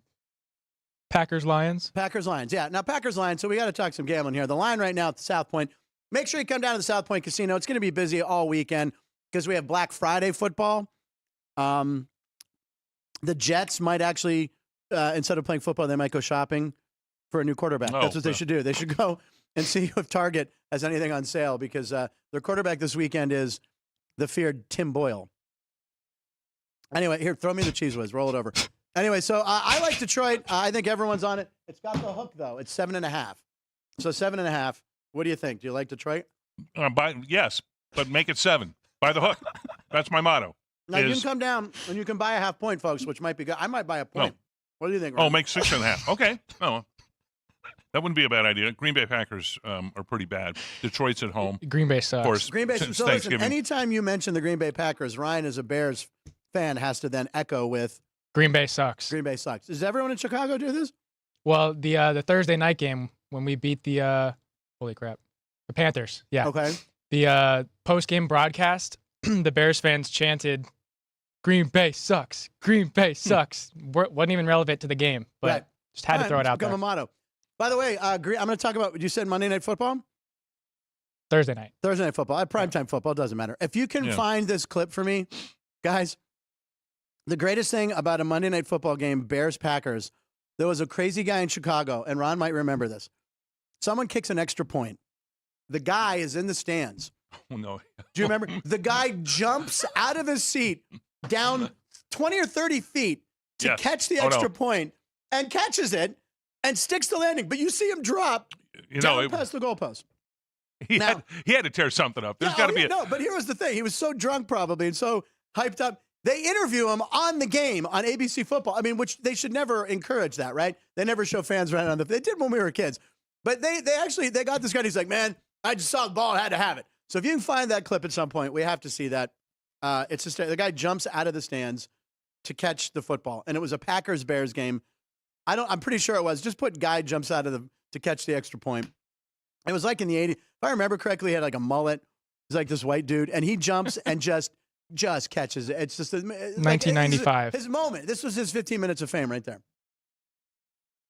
Packers Lions. Packers Lions. Yeah. Now Packers Lions. So we got to talk some gambling here. The line right now at the South Point. Make sure you come down to the South Point Casino. It's going to be busy all weekend because we have Black Friday football. The Jets might actually, instead of playing football, they might go shopping for a new quarterback. That's what they should do. They should go and see if Target has anything on sale because their quarterback this weekend is the feared Tim Boyle. Anyway, here, throw me the Cheese Whiz. Roll it over. Anyway, so I like Detroit. I think everyone's on it. It's got the hook, though. It's 7.5. So 7.5. What do you think? Do you like Detroit? Yes, but make it 7. By the hook. That's my motto. Now, you can come down and you can buy a half point, folks, which might be good. I might buy a point. No. What do you think, Ryan? Oh, make 6.5. Okay. No, that wouldn't be a bad idea. Green Bay Packers are pretty bad. Detroit's at home. Green Bay sucks. Of course, Green Bay. since So listen, Thanksgiving. anytime you mention the Green Bay Packers, Ryan, as a Bears fan, has to then echo with Green Bay sucks. Green Bay sucks. Does everyone in Chicago do this? Well, the Thursday night game when we beat the the Panthers. Yeah. Okay. The post game broadcast, the Bears fans chanted, "Green Bay sucks. Green Bay sucks." Wasn't even relevant to the game, but just had to throw it out there. Become a motto. By the way, I'm going to talk about what you said. Monday Night Football. Thursday night football. Primetime football. Doesn't matter. If you can find this clip for me, guys. The greatest thing about a Monday Night Football game, Bears-Packers, there was a crazy guy in Chicago, and Ron might remember this. Someone kicks an extra point. The guy is in the stands. Oh, no. Do you remember? The guy jumps out of his seat down 20 or 30 feet to catch the extra point and catches it and sticks the landing. But you see him drop down past the goalpost. He had to tear something up. There's got to be No, but here was the thing. He was so drunk probably and so hyped up. They interview him on the game on ABC Football. I mean, which they should never encourage that, right? They never show fans running on they did when we were kids. But they got this guy and he's like, man, I just saw the ball, I had to have it. So if you can find that clip at some point, we have to see that. It's just the guy jumps out of the stands to catch the football. And it was a Packers-Bears game. I'm pretty sure it was. Just put guy jumps out of to catch the extra point. It was like in the 80s. If I remember correctly, he had like a mullet. He's like this white dude. And he jumps and just catches it. It's just 1995. His moment. This was his 15 minutes of fame right there.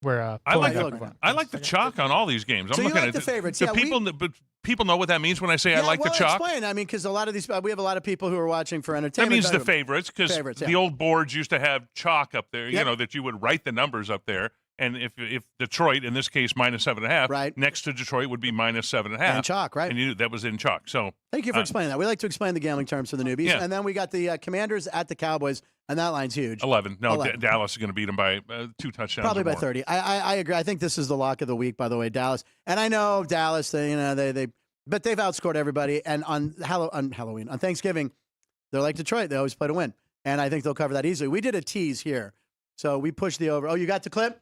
Where I like the chalk on all these games. So you like the favorites? But people know what that means when I say I like the chalk. Explain. I mean, because a lot of these, we have a lot of people who are watching for entertainment. That means the favorites, because the old boards used to have chalk up there. You know that you would write the numbers up there. And if Detroit, in this case, -7.5, right, next to Detroit would be -7.5. And chalk, right? And you knew that was in chalk. So thank you for explaining that. We like to explain the gambling terms for the newbies. Yeah. And then we got the Commanders at the Cowboys, and that line's huge. 11. No, 11. Dallas is going to beat them by 2 touchdowns. Probably by 30. I agree. I think this is the lock of the week, by the way, Dallas. And I know Dallas, but they've outscored everybody. And on Halloween, on Thanksgiving, they're like Detroit. They always play to win. And I think they'll cover that easily. We did a tease here. So we pushed the over. Oh, you got the clip?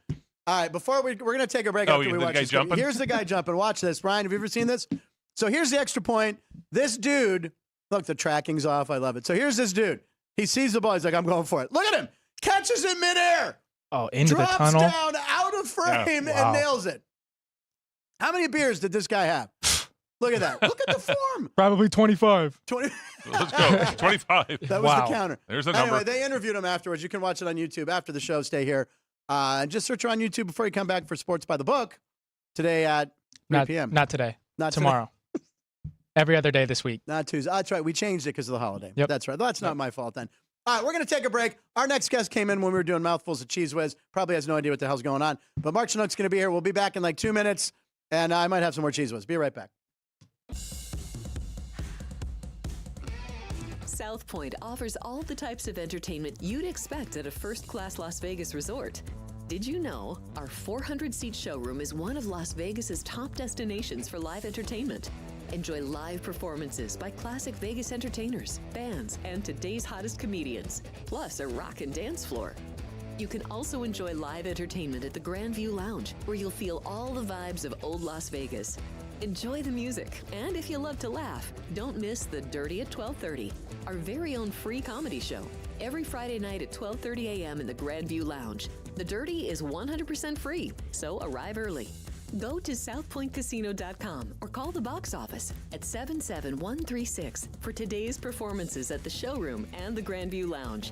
All right, before we're going to take a break after we watch this. Here's the guy jumping. Watch this. Brian, have you ever seen this? So here's the extra point. This dude, look, the tracking's off. I love it. So here's this dude. He sees the ball. He's like, I'm going for it. Look at him. Catches it midair. Oh, into the tunnel. Drops down out of frame and nails it. How many beers did this guy have? Look at that. Look at the form. Probably 25. 20. Let's go. 25. That was the counter. There's the number. Anyway, they interviewed him afterwards. You can watch it on YouTube after the show. Stay here. And just search her on YouTube before you come back for Sports by the Book today at 3 p.m. Not today. Not tomorrow. Every other day this week. Not Tuesday. That's right. We changed it because of the holiday. Yep. That's right. That's not my fault then. All right, we're going to take a break. Our next guest came in when we were doing Mouthfuls of Cheese Whiz. Probably has no idea what the hell's going on. But Mark Shunock's going to be here. We'll be back in like 2 minutes, and I might have some more Cheese Whiz. Be right back. South Point offers all the types of entertainment you'd expect at a first-class Las Vegas resort. Did you know our 400-seat showroom is one of Las Vegas's top destinations for live entertainment? Enjoy live performances by classic Vegas entertainers, bands, and today's hottest comedians, plus a rock and dance floor. You can also enjoy live entertainment at the Grand View Lounge, where you'll feel all the vibes of old Las Vegas. Enjoy the music, and if you love to laugh, don't miss The Dirty at 12:30, our very own free comedy show, every Friday night at 12:30 a.m. in the Grand View Lounge. The Dirty is 100% free, so arrive early. Go to southpointcasino.com or call the box office at 77136 for today's performances at the showroom and the Grand View Lounge.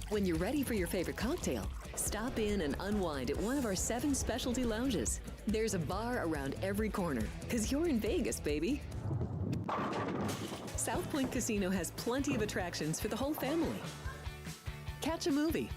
When you're ready for your favorite cocktail, stop in and unwind at one of our 7 specialty lounges. There's a bar around every corner, because you're in Vegas, baby. South Point Casino has plenty of attractions for the whole family. Catch a movie.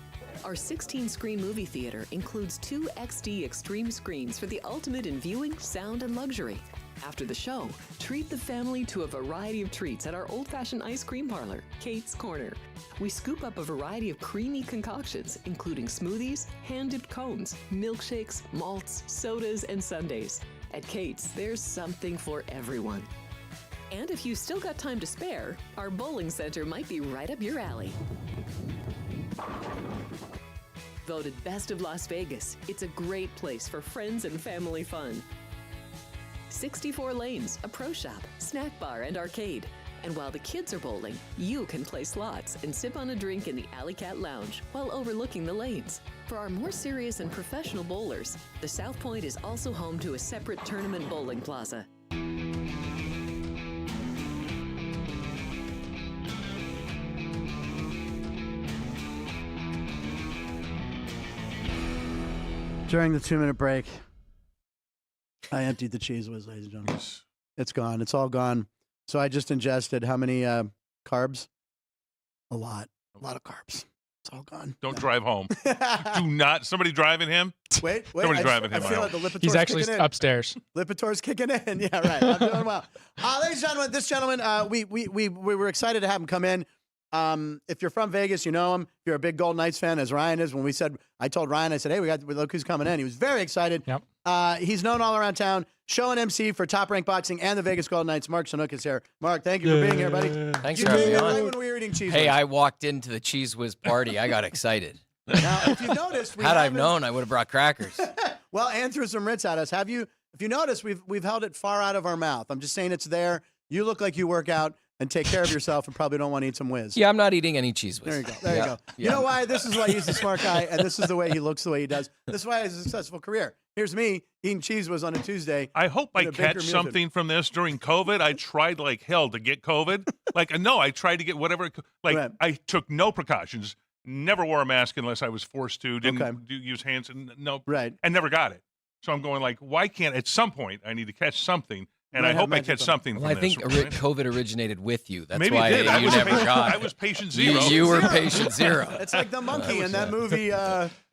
Our 16-screen movie theater includes 2 XD Extreme screens for the ultimate in viewing, sound, and luxury. After the show, treat the family to a variety of treats at our old-fashioned ice cream parlor, Kate's Corner. We scoop up a variety of creamy concoctions, including smoothies, hand-dipped cones, milkshakes, malts, sodas, and sundaes. At Kate's, there's something for everyone. And if you still got time to spare, our bowling center might be right up your alley. Voted Best of Las Vegas, it's a great place for friends and family fun. 64 lanes, a pro shop, snack bar, and arcade. And while the kids are bowling, you can play slots and sip on a drink in the Alley Cat Lounge while overlooking the lanes. For our more serious and professional bowlers, the South Point is also home to a separate tournament bowling plaza. During the 2-minute break, I emptied the Cheese Whiz, ladies and gentlemen. It's gone. It's all gone. So I just ingested how many carbs? A lot. A lot of carbs. all gone. Don't drive home. Do not. Somebody driving him? Wait. Somebody driving him I feel out. like the Lipitor's He's actually kicking in. upstairs. Lipitor's kicking in. Yeah, right. I'm doing well. Ladies and gentlemen, this gentleman, we were excited to have him come in. If you're from Vegas, you know him. If you're a big Golden Knights fan, as Ryan is, I told Ryan, I said, hey, look who's coming in. He was very excited. Yep. He's known all around town. Show and MC for Top Rank Boxing and the Vegas Golden Knights. Mark Shunock is here. Mark, thank you for being here, buddy. Thanks You for having came me in right on. when we were eating cheese. Hey, whiz. I walked into the Cheese Whiz party. I got excited. Now, if you've noticed, Had I known, I would have brought crackers. well, and threw some Ritz at us. If you noticed, we've held it far out of our mouth. I'm just saying it's there. You look like you work out and take care of yourself and probably don't want to eat some whiz. Yeah, I'm not eating any Cheese Whiz. There you go. There you go. You know why? This is why he's a smart guy, and this is the way he looks, the way he does. This is why he has a successful career. Here's me eating cheese whiz on a Tuesday. I hope I in a Baker catch Music. something from this during COVID. I tried like hell to get COVID. I tried to get whatever. Right. I took no precautions. Never wore a mask unless I was forced to. Didn't use hands. No. Right. And never got it. So I'm going like, why can't at some point I need to catch something? And Might I have hope I magic catch on. something Well, from I think this. right? COVID originated with you. That's Maybe why it did. I you was never patient, got I it. was patient zero. You were Zero. patient zero. It's like the monkey in that movie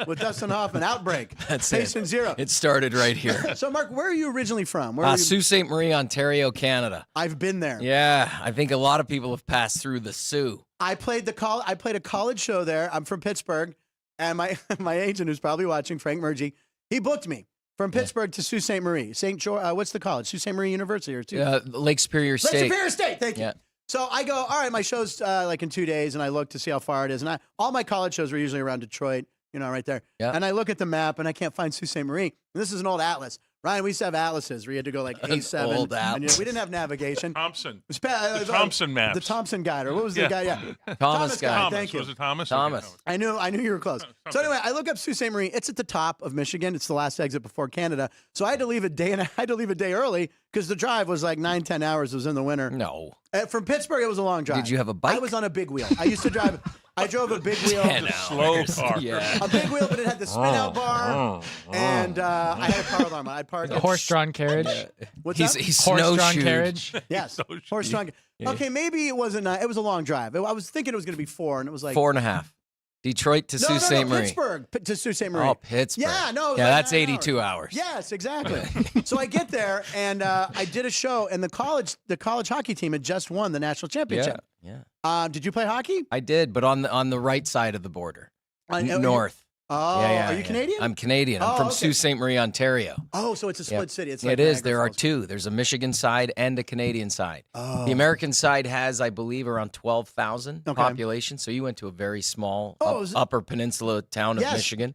with Dustin Hoffman, Outbreak. That's Patient it. Zero. It started right here. So, Mark, where are you originally from? Where are you? Sault Ste. Marie, Ontario, Canada. I've been there. Yeah, I think a lot of people have passed through the Sioux. I played a college show there. I'm from Pittsburgh, and my agent, who's probably watching, Frank Murgy, he booked me from Pittsburgh to Sault Ste. Marie. St. George, what's the college? Sault Ste. Marie University or two? Lake Superior State. Lake Superior State. Thank you. Yeah. So I go, all right, my show's like in 2 days, and I look to see how far it is. And all my college shows were usually around Detroit, right there. Yeah. And I look at the map, and I can't find Sault Ste. Marie. And this is an old atlas. Ryan, we used to have atlases where you had to go like A7. old And, atlas. we didn't have navigation. Thompson. It was The Thompson maps. The Thompson guide, or what was the Yeah. guy? Yeah. Thomas guy. guy. Thomas. Thank you. Was it Thomas? Thomas. Okay. I knew you were close. So anyway, I look up Sault Ste. Marie. It's at the top of Michigan. It's the last exit before Canada. So I had to leave a day early because the drive was like 9-10 hours. It was in the winter. No. From Pittsburgh, it was a long drive. Did you have a bike? I was on a big wheel. I used to drive. I drove a big wheel. 10 Slow hours. car. Yeah. A big wheel, but it had the spin-out bar, and I had a car alarm on. I'd park. The horse-drawn carriage. What's He's that? Horse-drawn snowshoed. carriage. Yes, So horse-drawn. Okay, maybe it wasn't. It was a long drive. I was thinking it was going to be 4, and it was like 4.5. Detroit to Sault Ste. Marie. Pittsburgh to Sault Ste. Marie. Oh, Pittsburgh. Yeah, no, it was Yeah, like that's 9 82 hours. Yes, exactly. So I get there, and I did a show, and the college hockey team had just won the national championship. Yeah. Did you play hockey? I did, but on the right side of the border, north. Oh, Yeah, are you Canadian? I'm Canadian. I'm Oh, from okay. Sault Ste. Marie, Ontario. Oh, so it's a split city. It's like It is. Niagara There are Falls. two. There's a Michigan side and a Canadian side. Oh. The American side has, I believe, around 12,000 Okay. population. So you went to a very small is it- upper peninsula town of Yes. Michigan.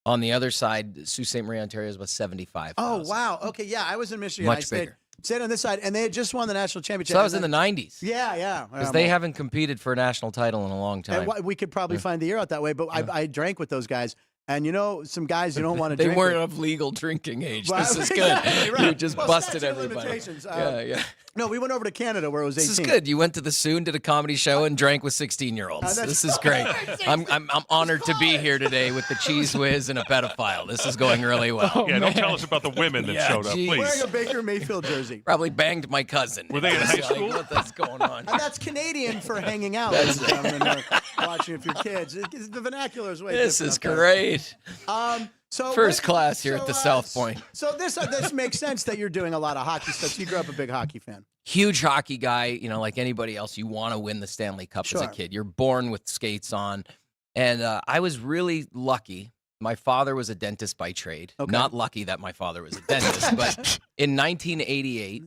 On the other side, Sault Ste. Marie, Ontario is about 75,000. Oh, wow. Okay, yeah, I was in Michigan. Much I bigger. stayed on this side, and they had just won the national championship. So that was in and the then- 90s. Yeah. Because they haven't competed for a national title in a long time. And we could probably find the year out that way, but I drank with those guys. And some guys you don't want to They drink weren't with. of legal drinking age. Well, This is good. exactly, right. You just Well, busted statute of everybody. limitations. Yeah. No, we went over to Canada where it was 18. This is good. You went to the Sioux, did a comedy show, and drank with 16-year-olds. that's- This is great. I'm honored to be here today with the Cheese Whiz and a pedophile. This is going really well. Yeah, don't tell us about the women that Yeah, showed up, geez. please. Wearing a Baker Mayfield jersey. Probably banged my cousin. Were they in high Like, school? what's going on? And that's Canadian for hanging out, ladies and gentlemen, or watching if your kids. The vernacular is way This different is up there. great. So First class here at the South Point. So this makes sense that you're doing a lot of hockey stuff. So you grew up a big hockey fan. Huge hockey guy, like anybody else, you want to win the Stanley Cup as a Sure. kid. You're born with skates on. And I was really lucky. My father was a dentist by trade. Okay. Not lucky that my father was a dentist. But in 1988,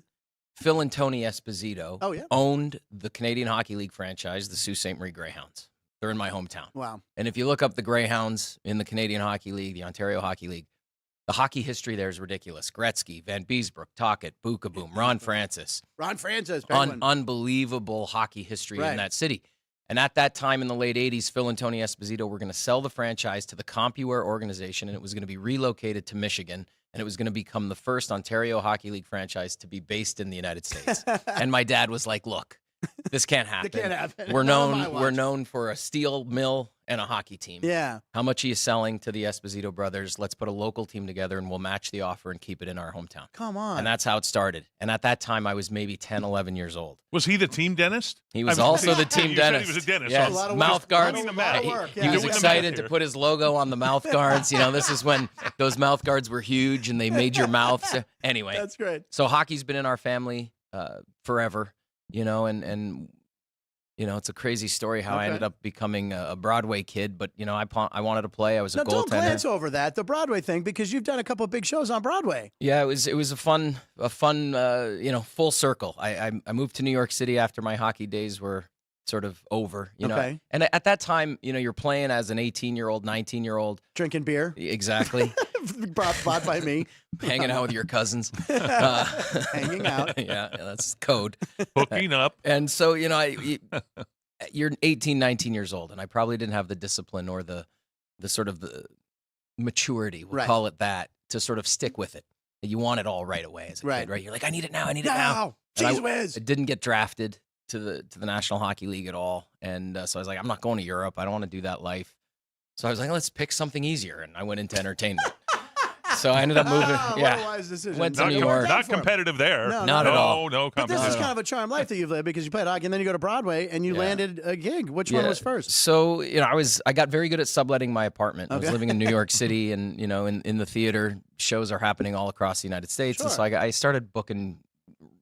Phil and Tony Esposito owned the Canadian Hockey League franchise, the Sault Ste. Marie Greyhounds. They're in my hometown. Wow. And if you look up the Greyhounds in the Canadian Hockey League, the Ontario Hockey League, the hockey history there is ridiculous. Gretzky, Van Beesbrook, Tocchet, Bukaboom, Ron Francis. Ron Francis, Penguin. Unbelievable hockey history Right. in that city. And at that time in the late 80s, Phil and Tony Esposito were going to sell the franchise to the CompuWare organization, and it was going to be relocated to Michigan, and it was going to become the first Ontario Hockey League franchise to be based in the United States. And my dad was like, look, this can't happen. It can't happen. We're Not on my known. We're watch. known for a steel mill and a hockey team. Yeah. How much are you selling to the Esposito brothers? Let's put a local team together and we'll match the offer and keep it in our hometown. Come on. And that's how it started. And at that time, I was maybe 10, 11 years old. Was he the team dentist? He was also the team you dentist. Said he was a dentist. Yes, A lot of mouth work. guards. A lot of work, He yeah. was Doing the excited math to here. put his logo on the mouth guards. You know, this is when those mouth guards were huge and they made your mouth. Anyway, That's great. so hockey's been in our family forever, you know, and you know, it's a crazy story how I ended up becoming a Broadway kid, but you know, I wanted to play. I was a Now, goaltender. don't glance over that, the Broadway thing, because you've done a couple of big shows on Broadway. Yeah, it was a fun, you know, full circle. I moved to New York City after my hockey days were sort of over, you know. Okay. And at that time, you know, you're playing as an 18-year-old, 19-year-old. Drinking beer. Exactly. Bought by me. Hanging out with your cousins. Hanging out. Yeah, that's code. Hooking up. And so, you know, you're 18, 19 years old, and I probably didn't have the discipline or the sort of the maturity, we'll call it that, to sort of stick with it. You want it all right away as a kid, right? You're like, I need it now. I need it now. Jeez whiz. I didn't get drafted to the National Hockey League at all, and so I was like, I'm not going to Europe. I don't want to do that life. So I was like, let's pick something easier, and I went into entertainment. So I ended up moving. What a wise decision. Went to New York. Not competitive there. No, Not at all. No But this competition. is kind of a charmed life that you've lived because you played hockey and then you go to Broadway and you landed a gig. Which one was first? So, you know, I got very good at subletting my apartment. I was Okay. living in New York City, and, you know, in the theater, shows are happening all across the United States. And so I started booking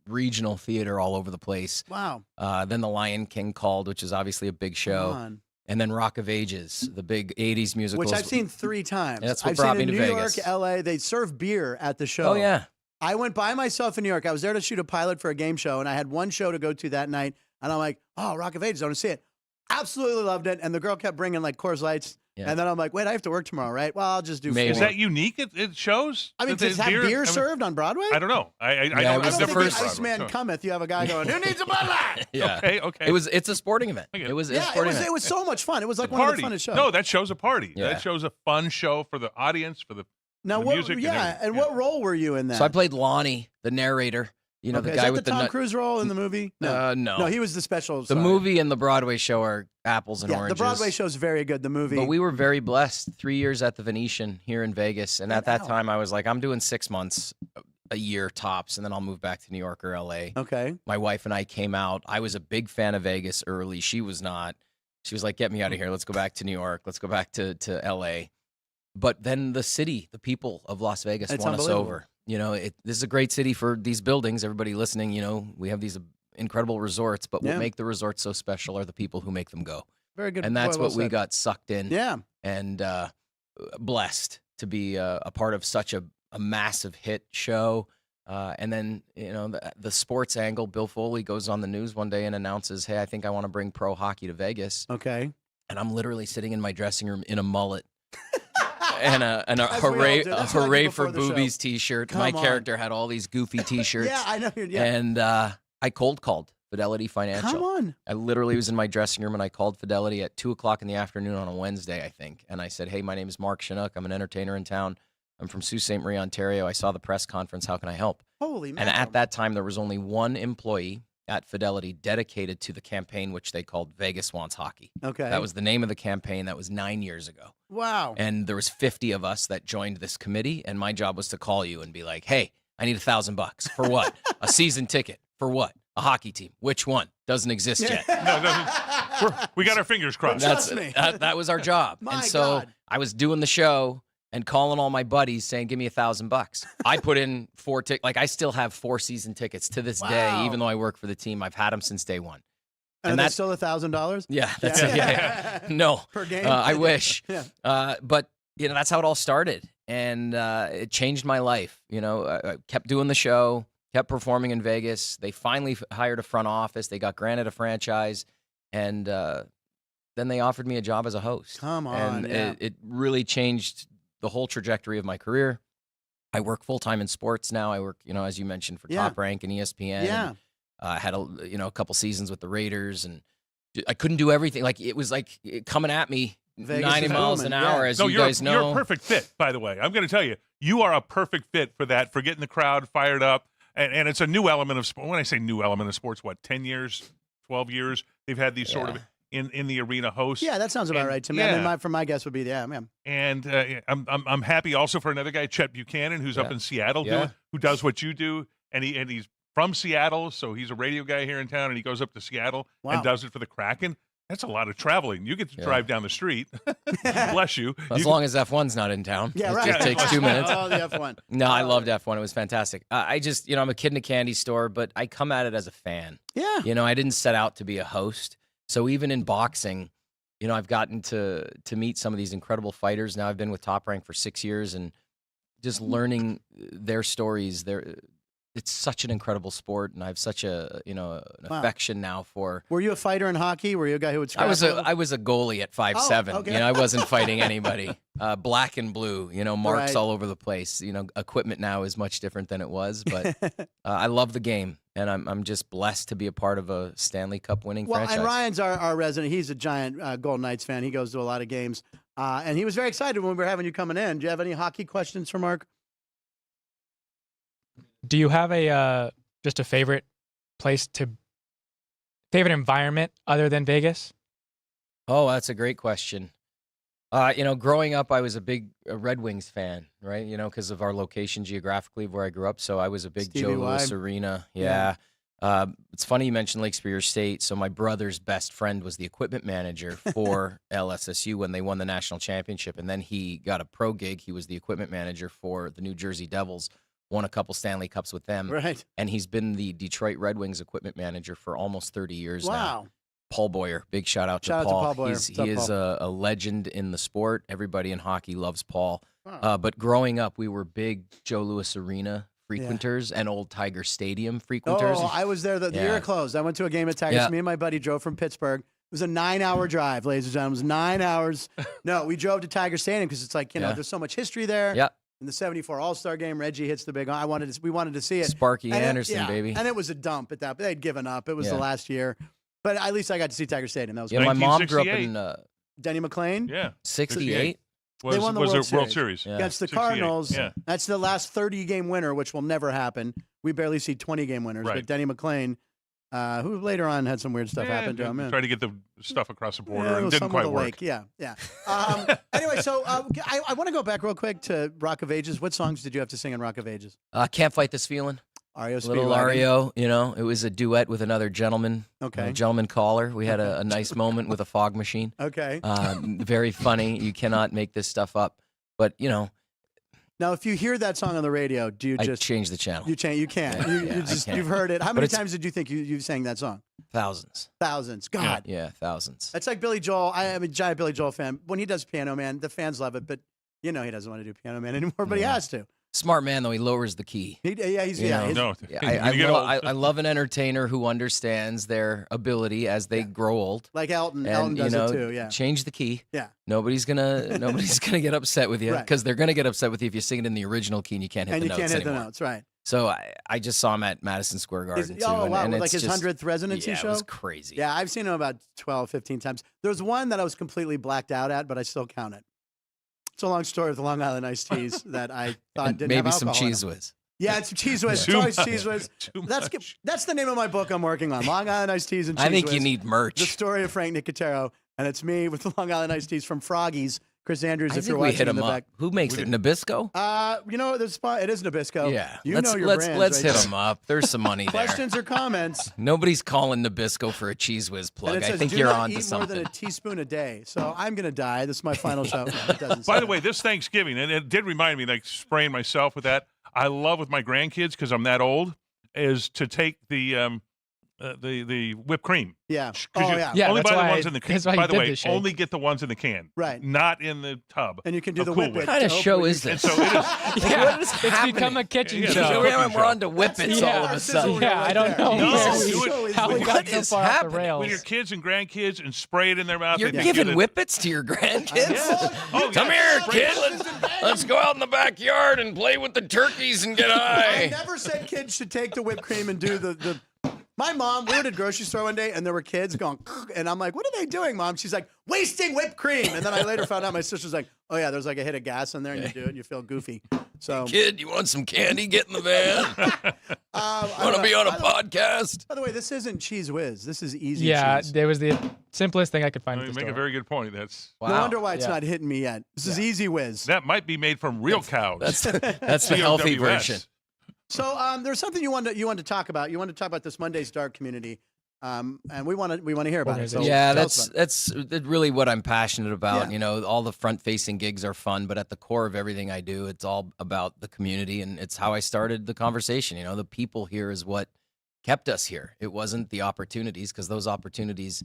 regional theater all over the place. Wow. Then The Lion King called, which is obviously a big show. Come on. And then Rock of Ages, the big 80s musical. Which I've seen 3 times. Yeah, that's what I've brought seen me in to New Vegas. York, LA. They serve beer at the show. Oh, yeah. I went by myself in New York. I was there to shoot a pilot for a game show, and I had one show to go to that night. And I'm like, oh, Rock of Ages, I want to see it. Absolutely loved it. And the girl kept bringing like Coors Lights. Yeah. And then I'm like, wait, I have to work tomorrow, right? Well, I'll just do Maybe. Is four. that unique at shows? I mean, That does have beer- beer I mean, served on Broadway? I don't know. I it don't. was I've the I never don't been think to Iceman Broadway, so. cometh. You have a guy going, who needs a Bud Light? Yeah. Okay. It's a sporting event. Okay. It was a Yeah, sporting it event. was so much fun. It was like A one party. of the funnest shows. No, that show's a party. Yeah. That show's a fun show for the audience, for the now, the what, music. yeah, and yeah. what role were you in that? So I played Lonnie, the narrator. You know, Okay, the is guy that with the Tom nut. Cruise role in the movie? No. No, he was the special. The movie and the Broadway show are apples and Yeah, oranges. the Broadway show's very good. The movie. But we were very blessed. 3 years at the Venetian here in Vegas. And at that Wow. time, I was like, I'm doing 6 months, a year tops, and then I'll move back to New York or LA. Okay. My wife and I came out. I was a big fan of Vegas early. She was not. She was like, get me out of here. Let's go back to New York. Let's go back to LA. But then the city, the people of Las Vegas It's won us unbelievable. over. You know, this is a great city for these buildings. Everybody listening, you know, we have these incredible resorts, but Yeah. what make the resorts so special are the people who make them go. Very good. And that's Well what we said. got sucked in Yeah. and blessed to be a part of such a massive hit show. And then, you know, the sports angle, Bill Foley goes on the news one day and announces, hey, I think I want to bring pro hockey to Vegas. Okay. And I'm literally sitting in my dressing room in a mullet and a As we all hooray, do. a That's what I did hooray before for the show. boobies t-shirt. Come My on. character had all these goofy t-shirts. Yeah, I know. Yeah. And I cold called Fidelity Financial. Come on. I literally was in my dressing room and I called Fidelity at 2:00 in the afternoon on a Wednesday, I think. And I said, hey, my name is Mark Shunock. I'm an entertainer in town. I'm from Sault Ste. Marie, Ontario. I saw the press conference. How can I help? Holy man. And at that time, there was only one employee at Fidelity dedicated to the campaign, which they called Vegas Wants Hockey. Okay. That was the name of the campaign. That was 9 years ago. Wow. And there was 50 of us that joined this committee. And my job was to call you and be like, hey, I need $1,000 for what? A season ticket for what? A hockey team. Which one? Doesn't exist yet. We got our fingers crossed. Trust me. That was our job. My and so God. I was doing the show and calling all my buddies saying, give me $1,000. I put in 4 tickets. Like, I still have 4 season tickets to this Wow. day, even though I work for the team. I've had them since day one. and that's that's still $1,000 Yeah, that's it. Yeah. No, per game. I wish. Yeah. But, you know, that's how it all started. And it changed my life. You know, I kept doing the show, kept performing in Vegas. They finally hired a front office. They got granted a franchise. And then they offered me a job as a host. Come on. And Yeah. it really changed the whole trajectory of my career. I work full-time in sports now. I work, you know, as you mentioned, for Yeah. Top Rank and ESPN. Yeah. And, I had a couple seasons with the Raiders, and I couldn't do everything. Like, it was like coming at me Vegas 90 is miles booming, an hour, yeah. as No, you you're, guys know. you're a perfect fit, by the way. I'm going to tell you, you are a perfect fit for that, for getting the crowd fired up. And it's a new element of sport. When I say new element of sports, what, 10 years, 12 years. They've had these sort of in the arena hosts. Yeah, that sounds about right to me. Yeah. I mean, my guess would be, yeah. And I'm happy also for another guy, Chet Buchanan, who's up in Seattle, who does what you do, and he's from Seattle, so he's a radio guy here in town, and he goes up to Seattle and does it for the Kraken. That's a lot of traveling. You get to drive down the street. Bless you. As long as F1's not in town. Yeah, It right. just takes 2 minutes. Oh, the F1. No, I loved F1. It was fantastic. I just, I'm a kid in a candy store, but I come at it as a fan. Yeah. I didn't set out to be a host. So even in boxing, I've gotten to meet some of these incredible fighters. Now I've been with Top Rank for 6 years, and just learning their stories. It's such an incredible sport, and I have such an affection now for. Were you a fighter in hockey? Were you a guy who would scrap? I was a goalie at 5'7". Okay. I wasn't fighting anybody. Black and blue, marks all over the place. Equipment now is much different than it was, but I love the game, and I'm just blessed to be a part of a Stanley Cup winning franchise. And Ryan's our resident. He's a giant Golden Knights fan. He goes to a lot of games, and he was very excited when we were having you coming in. Do you have any hockey questions for Mark? Do you have just a favorite environment other than Vegas? Oh, that's a great question. Growing up, I was a big Red Wings fan, right? Because of our location geographically of where I grew up. So I was a big Stevie Joe Louis Y. Arena. Yeah. It's funny you mentioned Lake Superior State. So my brother's best friend was the equipment manager for LSSU when they won the national championship. And then he got a pro gig. He was the equipment manager for the New Jersey Devils. Won a couple Stanley Cups with them. Right. And he's been the Detroit Red Wings equipment manager for almost 30 years now. Wow. Paul Boyer. Big shout out to Paul. Shout out to Paul Boyer. He is a legend in the sport. Everybody in hockey loves Paul. Wow. But growing up, we were big Joe Louis Arena frequenters and old Tiger Stadium frequenters. Oh, I was there the year it closed. I went to a game at Tigers. Yeah. Me and my buddy drove from Pittsburgh. It was a 9-hour drive, ladies and gentlemen. It was 9 hours. No, we drove to Tiger Stadium because it's like, there's so much history there. Yeah. In the '74 All-Star game, Reggie hits the big. We wanted to see it. Sparky Anderson, baby. And it was a dump at that. They'd given up. It was the last year, but at least I got to see Tiger Stadium. That was my mom grew up in Denny McClain. Yeah. 68. They won the World Series. Yeah. Against the Cardinals. Yeah. That's the last 30-game winner, which will never happen. We barely see 20-game winners. Right. But Denny McClain, who later on had some weird stuff happen to him. Tried to get the stuff across the border it and was didn't somewhat quite work. awake. Yeah. Anyway, so I want to go back real quick to Rock of Ages. What songs did you have to sing in Rock of Ages? Can't Fight This Feeling. REO Little REO, it was a duet with another gentleman. Okay. A gentleman caller. We had a nice moment with a fog machine. Okay. Very funny. You cannot make this stuff up. But, Now, if you hear that song on the radio, do you I just change the channel? You can't. You can't. You've heard it. How many times did you think you sang that song? Thousands. Thousands. God. Yeah, thousands. That's like Billy Joel. I'm a giant Billy Joel fan. When he does Piano Man, the fans love it, but he doesn't want to do Piano Man anymore. But he has to. Smart man, though. He lowers the key. I love an entertainer who understands their ability as they grow old. Like Elton. And, Elton does it too. Yeah. Change the key. Yeah. Nobody's gonna get upset with you because they're gonna get upset with you if you sing it in the original key and you can't hit the notes anymore. And you can't hit the notes, right? So I just saw him at Madison Square Garden too. Oh, wow. And Like his 100th residency show? Yeah, it was crazy. Yeah, I've seen him about 12, 15 times. There's one that I was completely blacked out at, but I still count it. It's a long story of the Long Island iced teas that I thought didn't have maybe some alcohol in cheese them. whiz. Yeah, it's Cheese Whiz. It's always Cheese Whiz. That's the name of my book I'm working on. Long Island iced teas and Cheese Whiz. I think you need merch. The story of Frank Nicotero, and it's me with the Long Island iced teas from Froggy's. Chris Andrews, if you're watching hit in him the up. back. Who makes it? Nabisco? There's spot. It is Nabisco. Yeah. Let's hit him up. There's some money there. Questions or comments? Nobody's calling Nabisco for a Cheese Whiz plug. I think you're on to eat something. more than a teaspoon a day. So I'm going to die. This is my final show. By the way, this Thanksgiving, and it did remind me, like spraying myself with that. I love with my grandkids because I'm that old, is to take the whipped cream. Yeah. Only buy the ones in the can. By the way, only get the ones in the can. Right. Not in the tub. And you can do the Whip It. What kind of show is this? And so it is. It's become a kitchen show. We're on to Whip Its all of a sudden. Yeah, I don't know how we got so far off the rails. With your kids and grandkids and spray it in their mouth. You're giving Whip Its to your grandkids? Come here, kid. Let's go out in the backyard and play with the turkeys and get high. I never said kids should take the whipped cream and do the My mom, we were at a grocery store one day, and there were kids going, and I'm like, what are they doing, Mom? She's like, wasting whipped cream. And then I later found out my sister's like, oh, yeah, there's like a hit of gas in there, and you do it, and you feel goofy. So, Kid, you want some candy? Get in the van. Want to be on a podcast? By the way, this isn't Cheese Whiz. This is Easy Yeah, Cheese. there was the simplest thing I could find. You at the make a store. very good point. That's No wonder why it's not hitting me yet. This is Easy Whiz. that might be made from real cows. That's the healthy COWS. version. So there's something you wanted to talk about. You wanted to talk about this Monday's Dark community, and we want to hear about it. So Yeah, tell us about it. that's really what I'm passionate about. Yeah. You know, all the front-facing gigs are fun, but at the core of everything I do, it's all about the community, and it's how I started the conversation. You know, the people here is what kept us here. It wasn't the opportunities, because those opportunities,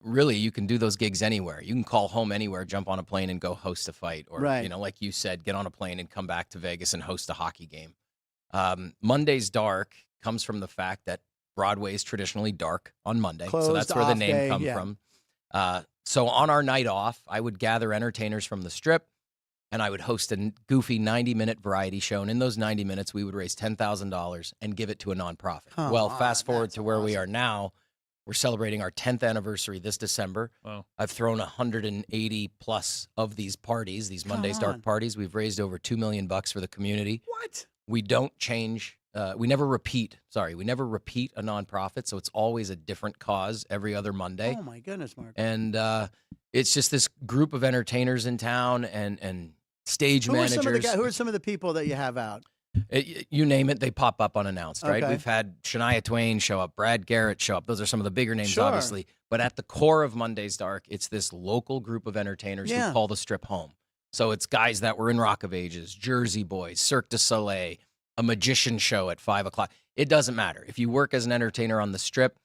really, you can do those gigs anywhere. You can call home anywhere, jump on a plane and go host a fight, or Right. you know, like you said, get on a plane and come back to Vegas and host a hockey game. Monday's Dark comes from the fact that Broadway is traditionally dark on Monday, so Closed that's where the off name day, comes yeah. from. So on our night off, I would gather entertainers from the Strip, and I would host a goofy 90-minute variety show. And in those 90 minutes, we would raise $10,000 and give it to a nonprofit. Come Well, on, fast forward that's to where we awesome. are now. We're celebrating our 10th anniversary this December. Wow. I've thrown 180 plus of these parties, these Monday's on. Dark parties. We've raised over $2 million for the community. What? We don't change. We never repeat. Sorry, we never repeat a nonprofit. So it's always a different cause every other Monday. Oh my goodness, Mark. And it's just this group of entertainers in town and stage Who managers. are some of the people that you have out? You name it, they pop up unannounced, right? Okay. We've had Shania Twain show up, Brad Garrett show up. Those are some of the bigger names, Sure. obviously. But at the core of Monday's Dark, it's this local group of entertainers Yeah. who call the Strip home. So it's guys that were in Rock of Ages, Jersey Boys, Cirque du Soleil, a magician show at 5 o'clock. It doesn't matter. If you work as an entertainer on the Strip,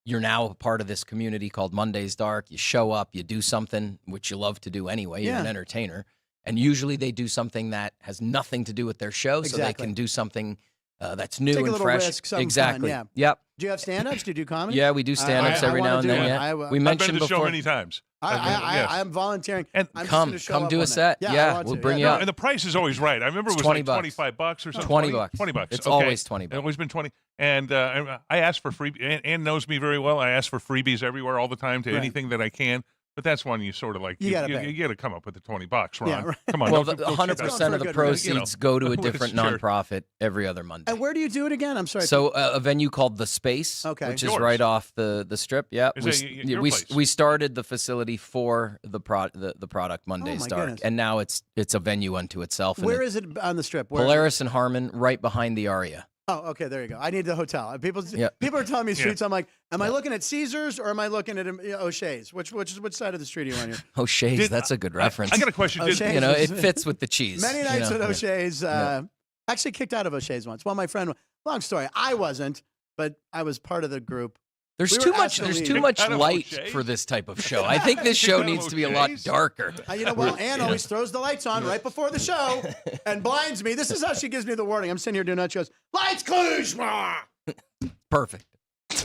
you're now a part of this community called Monday's Dark. You show up, you do something, which you love to do anyway. You're Yeah. an entertainer. And usually they do something that has nothing to do with their show, so they Exactly. can do something that's new Take a and little fresh. risk, something fun, Exactly. yeah. Yep. Do you have stand-ups? Do you do comedy? Yeah, we do stand-ups I every wanna now and do then. one. Yeah. I- We I've been mentioned to the show before. many times. Yes. I'm volunteering. And I'm just come gonna show do up a one set. night. Yeah, I want we'll to. bring Yeah, you no, up. And the price is always right. I remember it was 20 like bucks. 25 bucks or something. 20 bucks. 20 bucks. It's Okay. always 20 It's bucks. always been 20. And I ask for free. Ann knows me very well. I ask for freebies everywhere all the time to Right. anything that I can. But that's one you sort of like. You gotta pay. You got to come up with the 20 bucks, Ron. Yeah, right. Come on. Well, don't- the don't 100% of the good proceeds go to a Well, it's different true. nonprofit every other Monday. And where do you do it again? I'm sorry. So a venue called The Space, Okay. which is Yours. right off the Strip. Yeah, Is we, that your place? we started the facility for the product Monday's my Dark, goodness. and now it's a venue unto itself. And Where it's is it on the Strip? Where Polaris and Harmon, right behind the Aria. Oh, okay. There you go. I need the hotel. People Yep. are telling me streets. I'm like, am I looking at Caesars or am I looking at O'Shea's? Which side of the street are you on here? Oh, Shays, Did- that's a good reference. I got a question. O'Shea's. Did, You know, it fits with the cheese. Many you nights know? at Yeah. O'Shea's. Actually kicked out of O'Shea's once. Well, my friend. Long story. I wasn't, but I was part of the group. There's We were too much. asked to There's leave. too much Kind of light O'Shea's? for this type of show. I think this show Kind of needs to be a lot O'Shea's? darker. Well, Ann always throws the lights on right before the show and blinds me. This is how she gives me the warning. I'm sitting here doing that. She goes, lights, clues. Perfect.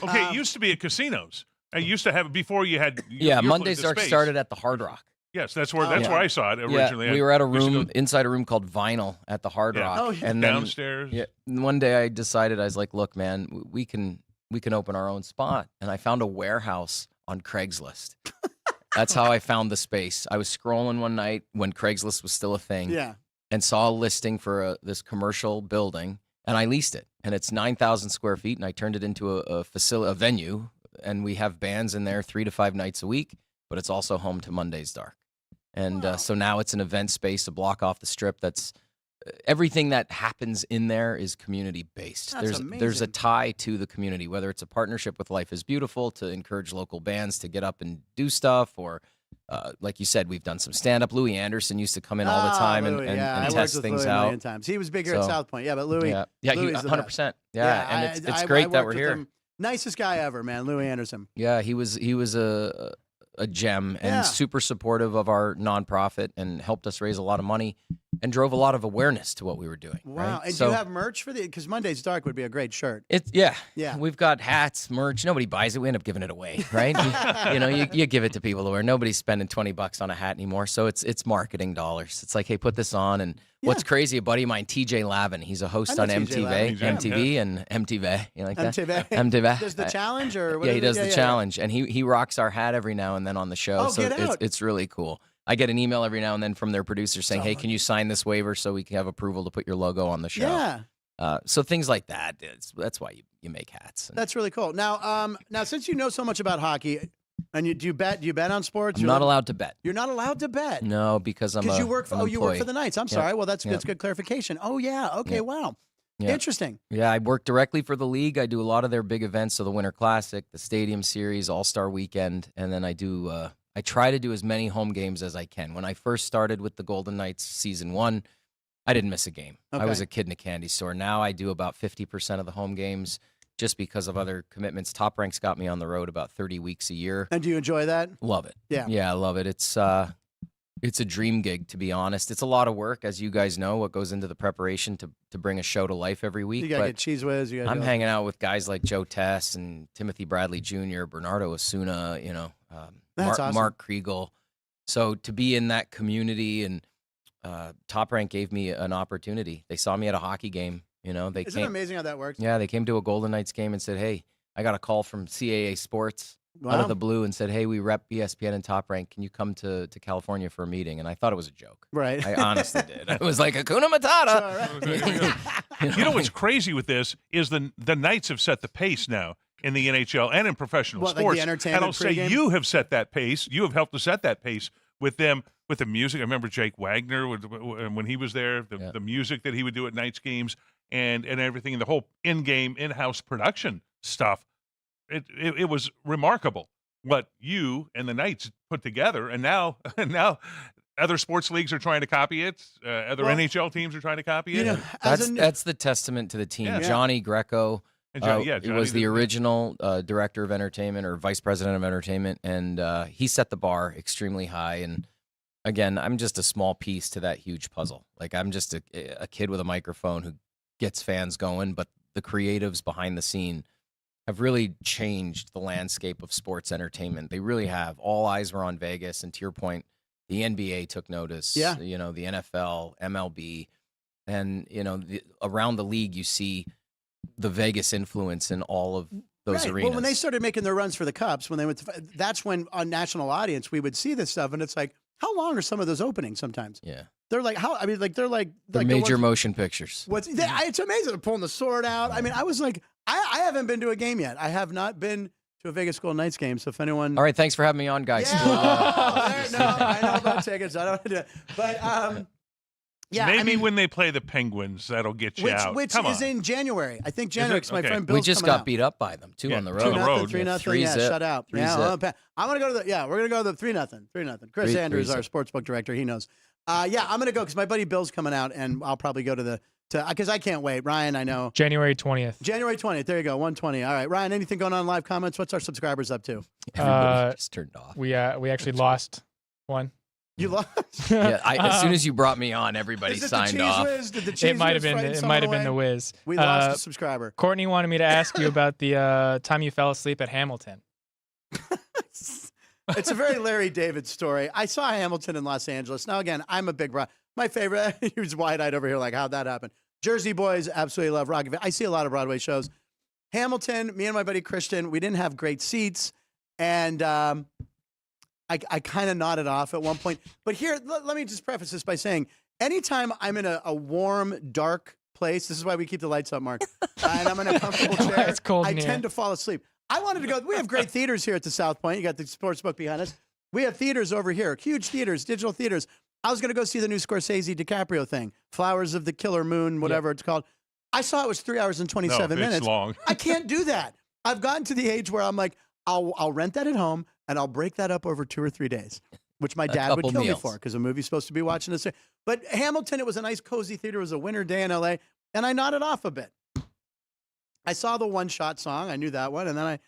okay, it used to be at casinos. I used to have it before you had. Yeah, your Monday's place, Dark Space. started at the Hard Rock. Yes, that's where yeah. I saw it originally. Yeah, we were at a I used to room go inside a room called Vinyl at the Hard Yeah. Rock, Oh, yeah. and then downstairs. yeah, one day I decided I was like, "Look, man, we can open our own spot." And I found a warehouse on Craigslist. That's how I found the space. I was scrolling one night when Craigslist was still a thing, Yeah. and saw a listing for this commercial building, and I leased it. And it's 9,000 square feet, and I turned it into a venue, and we have bands in there 3 to 5 nights a week. But it's also home to Monday's Dark. And Wow. so now it's an event space, a block off the Strip. That's everything that happens in there is community based. That's There's a amazing. tie to the community, whether it's a partnership with Life is Beautiful to encourage local bands to get up and do stuff, or like you said, we've done some stand up. Louis Anderson used to come in all the time Louis, and I worked test with things Louis a million out. times. He was bigger at So, South Point. Yeah, but Louis. Yeah, Louis is the 100%. Yeah, and it's I great that worked we're with here. him. Nicest guy ever, man. Louis Anderson. Yeah, he was a gem and Yeah. super supportive of our nonprofit and helped us raise a lot of money and drove a lot of awareness to what we were doing. Wow. right? And So do you have merch for the? Because Monday's Dark would be a great shirt. yeah, Yeah. we've got hats, merch. Nobody buys it. We end up giving it away, right? you give it to people to wear. Nobody's spending $20 on a hat anymore. So it's marketing dollars. It's like, hey, put this on. And what's crazy, a buddy of mine, TJ Lavin, he's a host I on know TJ Lavin. MTV and MTV. You like that? MTV. Does the challenge or Yeah, whatever? he does the challenge, and he rocks our hat every now and then on the show. Oh, so get out. it's really cool. I get an email every now and then from their producer saying, "Hey, can you sign this waiver so we can have approval to put your logo on the show?" Yeah. So things like that. That's why you make hats. That's really cool. Now, since you know so much about hockey, and do you bet on sports? I'm not allowed to bet. You're not allowed to bet. No, because you work for you work for the Knights. I'm sorry. Well, that's good clarification. Oh yeah. Okay. Yeah. Wow. Yeah. Interesting. Yeah, I work directly for the league. I do a lot of their big events, so the Winter Classic, the Stadium Series, All-Star Weekend, and then I try to do as many home games as I can. When I first started with the Golden Knights season 1, I didn't miss a game. Okay. I was a kid in a candy store. Now I do about 50% of the home games just because of other commitments. Top Rank's got me on the road about 30 weeks a year. And do you enjoy that? Love it. Yeah. Yeah, I love it. It's a dream gig, to be honest. It's a lot of work, as you guys know, what goes into the preparation to bring a show to life every week. You got to get Cheese Whiz. I'm hanging out with guys like Joe Tess and Timothy Bradley Jr., Bernardo Osuna, That's awesome. Mark Kriegel. So to be in that community, and Top Rank gave me an opportunity. They saw me at a hockey game. Isn't it amazing how that works? Yeah, they came to a Golden Knights game and said, "Hey, I got a call from CAA Sports." Wow. Out of the blue, and said, "Hey, we rep ESPN and Top Rank. Can you come to California for a meeting?" And I thought it was a joke. Right. I honestly did. I was like, "Hakuna Matata." You know what's crazy with this is the Knights have set the pace now in the NHL and in professional What, like sports. the entertainment and I'll say pregame? you have set that pace. You have helped to set that pace with them, with the music. I remember Jake Wagner when he was there, the music that he would do at Knights games and everything, and the whole in-house production stuff. It was remarkable what you and the Knights put together, and now other sports leagues are trying to copy it. Other NHL teams are trying to copy it. That's the testament to the team. Yeah. Johnny Greco Johnny was the original director of entertainment or vice president of entertainment, and he set the bar extremely high. And again, I'm just a small piece to that huge puzzle. Like, I'm just a kid with a microphone who gets fans going, but the creatives behind the scene have really changed the landscape of sports entertainment. They really have. All eyes were on Vegas, and to your point, the NBA took notice. Yeah. The NFL, MLB, and around the league, you see the Vegas influence in all of those arenas. Well, when they started making their runs for the Cups, when they went, that's when on national audience we would see this stuff, and it's like, how long are some of those openings? Sometimes, yeah, they're like they're like major motion pictures. It's amazing. They're pulling the sword out. I mean, I was like, I haven't been to a game yet. I have not been to a Vegas Golden Knights game. So if anyone, all right, thanks for having me on, guys. Yeah, I know about tickets. I don't want to do it, but yeah, maybe when they play the Penguins, that'll get you out. Which Come is on. in January. I think January. Because my friend we Bill's just coming got out. beat up by them too on the road. 2-0, 3-0. Yeah, shut out. 3-0. I'm gonna go to the. Yeah, we're gonna go to the 3-0. 3-0. Chris Andrews, our sportsbook director, he knows. Yeah, I'm gonna go because my buddy Bill's coming out, and I'll probably go to because I can't wait. Ryan, I know. January 20th. January 20th. There you go. 120. All right, Ryan. Anything going on in live comments? What's our subscribers up to? Everybody just turned off. We actually lost one. You lost. Yeah, as soon as you brought me on, everybody signed off. It might have been the Wiz. We lost a subscriber. Courtney wanted me to ask you about the time you fell asleep at Hamilton. It's a very Larry David story. I saw Hamilton in Los Angeles. Now, again, I'm a big my favorite. He was wide-eyed over here, like, how'd that happen? Jersey Boys, absolutely love Rocky. I see a lot of Broadway shows. Hamilton, me and my buddy Christian, we didn't have great seats, and I kind of nodded off at one point. But here, let me just preface this by saying, anytime I'm in a warm, dark place, this is why we keep the lights up, Mark, and I'm in a comfortable chair, It's cold I in here. tend to fall asleep. I wanted to go. We have great theaters here at the South Point. You got the Sportsbook behind us. We have theaters over here, huge theaters, digital theaters. I was going to go see the new Scorsese DiCaprio thing, Flowers of the Killer Moon, whatever it's called. I saw it was 3 hours and 27 minutes. It's long. I can't do that. I've gotten to the age where I'm like, I'll rent that at home and I'll break that up over 2 or 3 days, which my dad would kill me for because a movie's supposed to be watching this. But Hamilton, it was a nice, cozy theater. It was a winter day in LA, and I nodded off a bit. I saw the One Shot song. I knew that one, and then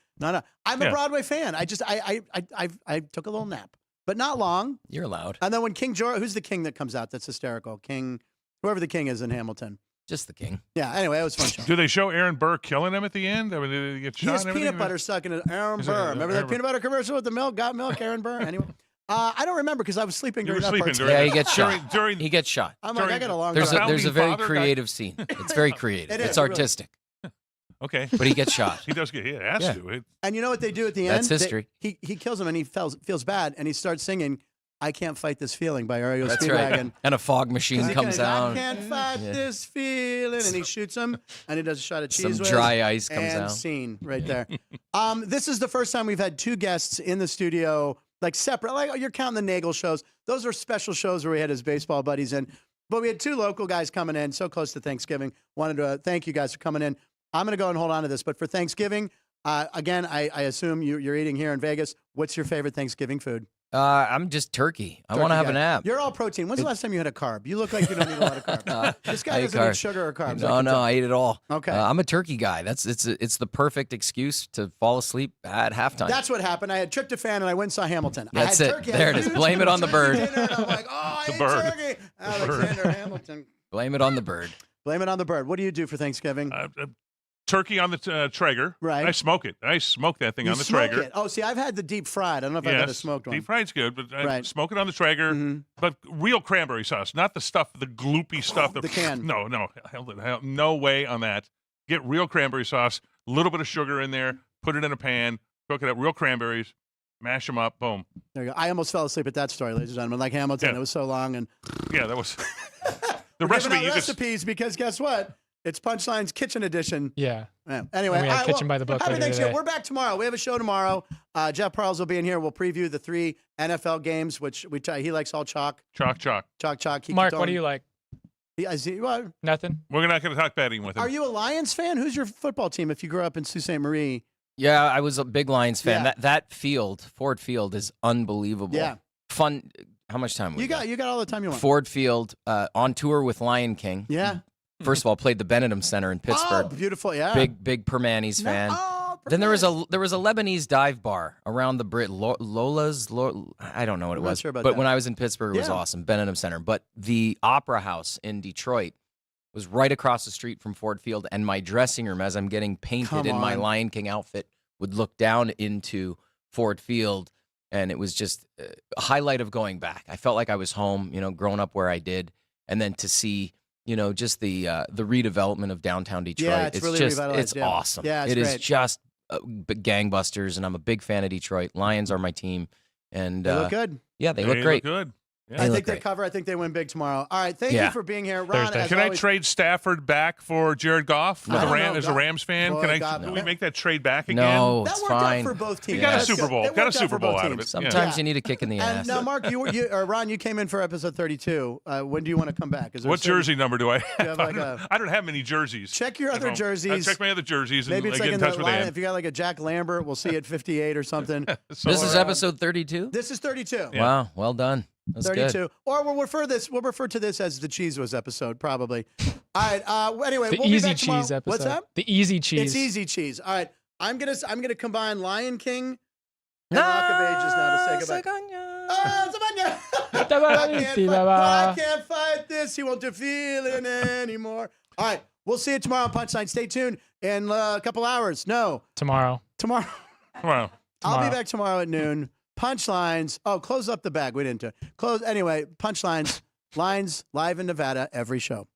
I'm a Broadway fan. I took a little nap, but not long. You're allowed. And then when King George, who's the king that comes out that's hysterical? King, whoever the king is in Hamilton. Just the king. Yeah, anyway, it was a fun show. Do they show Aaron Burr killing him at the end? I mean, did he get shot? He has and everything? peanut butter stuck in it. Aaron Burr. Remember that peanut butter commercial with the milk? Got milk, Aaron Burr? Anyway. I don't remember because I was sleeping during that part. Yeah, he gets shot. He gets shot. I'm like, I got a long There's a very creative scene. It's very creative. It's artistic. Okay. But he gets shot. He does get hit. Has to. And you know what they do at the end? That's history. He kills him and he feels bad and he starts singing I Can't Fight This Feeling by REO That's Speedwagon. right. And a fog machine comes I out. can't fight this feeling. And he shoots him, and he does a shot of cheese Some whiz, dry ice comes and out. scene right there. This is the first time we've had two guests in the studio, like separate. Like you're counting the Nagel shows. Those are special shows where we had his baseball buddies in. But we had two local guys coming in so close to Thanksgiving. Wanted to thank you guys for coming in. I'm going to go and hold on to this. But for Thanksgiving, again, I assume you're eating here in Vegas. What's your favorite Thanksgiving food? I'm just turkey. I want to have a nap. You're all protein. When's the last time you had a carb? You look like you don't eat a lot of carbs. This guy doesn't eat sugar or carbs. No, I eat it all. Okay. I'm a turkey guy. It's the perfect excuse to fall asleep at halftime. That's what happened. I had tryptophan and I went and saw Hamilton. That's I had it. turkey. There it is. Blame it on the bird. Dinner, and I'm like, oh, I ate bird. turkey. Alexander Hamilton. Blame it on the bird. Blame it on the bird. What do you do for Thanksgiving? Turkey on the Traeger. Right. I smoke it. I smoke that thing You on the smoke Traeger. it. Oh, see, I've had the deep fried. I don't know if I've had a smoked one. Deep fried's good, but I Right. smoke it on the Traeger. But real cranberry sauce, not the stuff, the gloopy stuff. The can. No, hell, no way on that. Get real cranberry sauce, a little bit of sugar in there, put it in a pan, cook it up, real cranberries, mash them up, boom. There you go. I almost fell asleep at that story, ladies and gentlemen. Like Hamilton, Yeah. it was so long. And Yeah, that was the we're recipe. giving out You could recipes because guess what? It's Punchline's Kitchen Edition. Yeah. Yeah. Anyway, And we had Kitchen by the Book happy later Thanksgiving. today. We're back tomorrow. We have a show tomorrow. Jeff Parles will be in here. We'll preview the 3 NFL games, which he likes all chalk. chalk. He Mark, keeps what do you like? well, Nothing? We're not going to talk betting with him. are you a Lions fan? Who's your football team if you grew up in Sault Ste. Marie? Yeah, I was a big Lions fan. Yeah. That field, Ford Field, is unbelievable. Yeah. Fun. How much time we You got all the time you want. Ford Field, on tour with Lion King. Yeah. First of all, played the Benedum Center in Pittsburgh. Oh, beautiful. Yeah. Big Permanis fan. Then there was a Lebanese dive bar around the Brit Lola's. I don't know what it I'm not was, sure about but that. when I was in Pittsburgh, it was Yeah. awesome. Benedum Center, but the Opera House in Detroit was right across the street from Ford Field, and my dressing room, as I'm getting painted Come in my on. Lion King outfit, would look down into Ford Field, and it was just a highlight of going back. I felt like I was home, growing up where I did, and then to see. Just the redevelopment of downtown Detroit. Yeah, it's really revitalized, it's yeah. awesome. Yeah, it's It is great. just gangbusters, and I'm a big fan of Detroit. Lions are my team, and They look good. yeah, they look great. Good. Yeah. I look think they great. cover. I think they win big tomorrow. All right. Thank you Yeah. for being here. Ron, Thursday. as Can I always, trade Stafford back for Jared Goff I don't know. as a Rams fan? Boy, Can we make that trade back again? No, That it's worked fine. out for both teams. We got a That's Super good. Bowl. It Got a worked out Super for Bowl both out of teams. it. Sometimes Yeah. you need a kick in the And ass. now, Mark, Ron, you came in for episode 32. When do you want to come back? Is there a What certain- jersey number do I have? have like a- I don't have many jerseys. Check your at other home. jerseys. Check my other jerseys and Maybe it's get like in in touch the with line. Ann. If you got like a Jack Lambert, we'll see you at 58 or something. So, This is episode 32. This is 32. Yeah. Wow, well done. That's 32. good. Or we'll refer to this as the Cheese Whiz episode, probably. All right. Anyway, The we'll be Easy back tomorrow. Cheese episode. What's that? The Easy Cheese. It's Easy Cheese. All right. I'm gonna combine Lion King and Rock of Ages now to say goodbye. Oh, Savannah! I can't fight this. He won't feel it anymore. All right. We'll see you tomorrow on Punchline. Stay tuned in a couple hours. No, Tomorrow. tomorrow. Wow. I'll be Tomorrow. back tomorrow at noon. Punchlines. Oh, close up the bag. We didn't do it. Close. Anyway, Punchlines. Lines live in Nevada every show.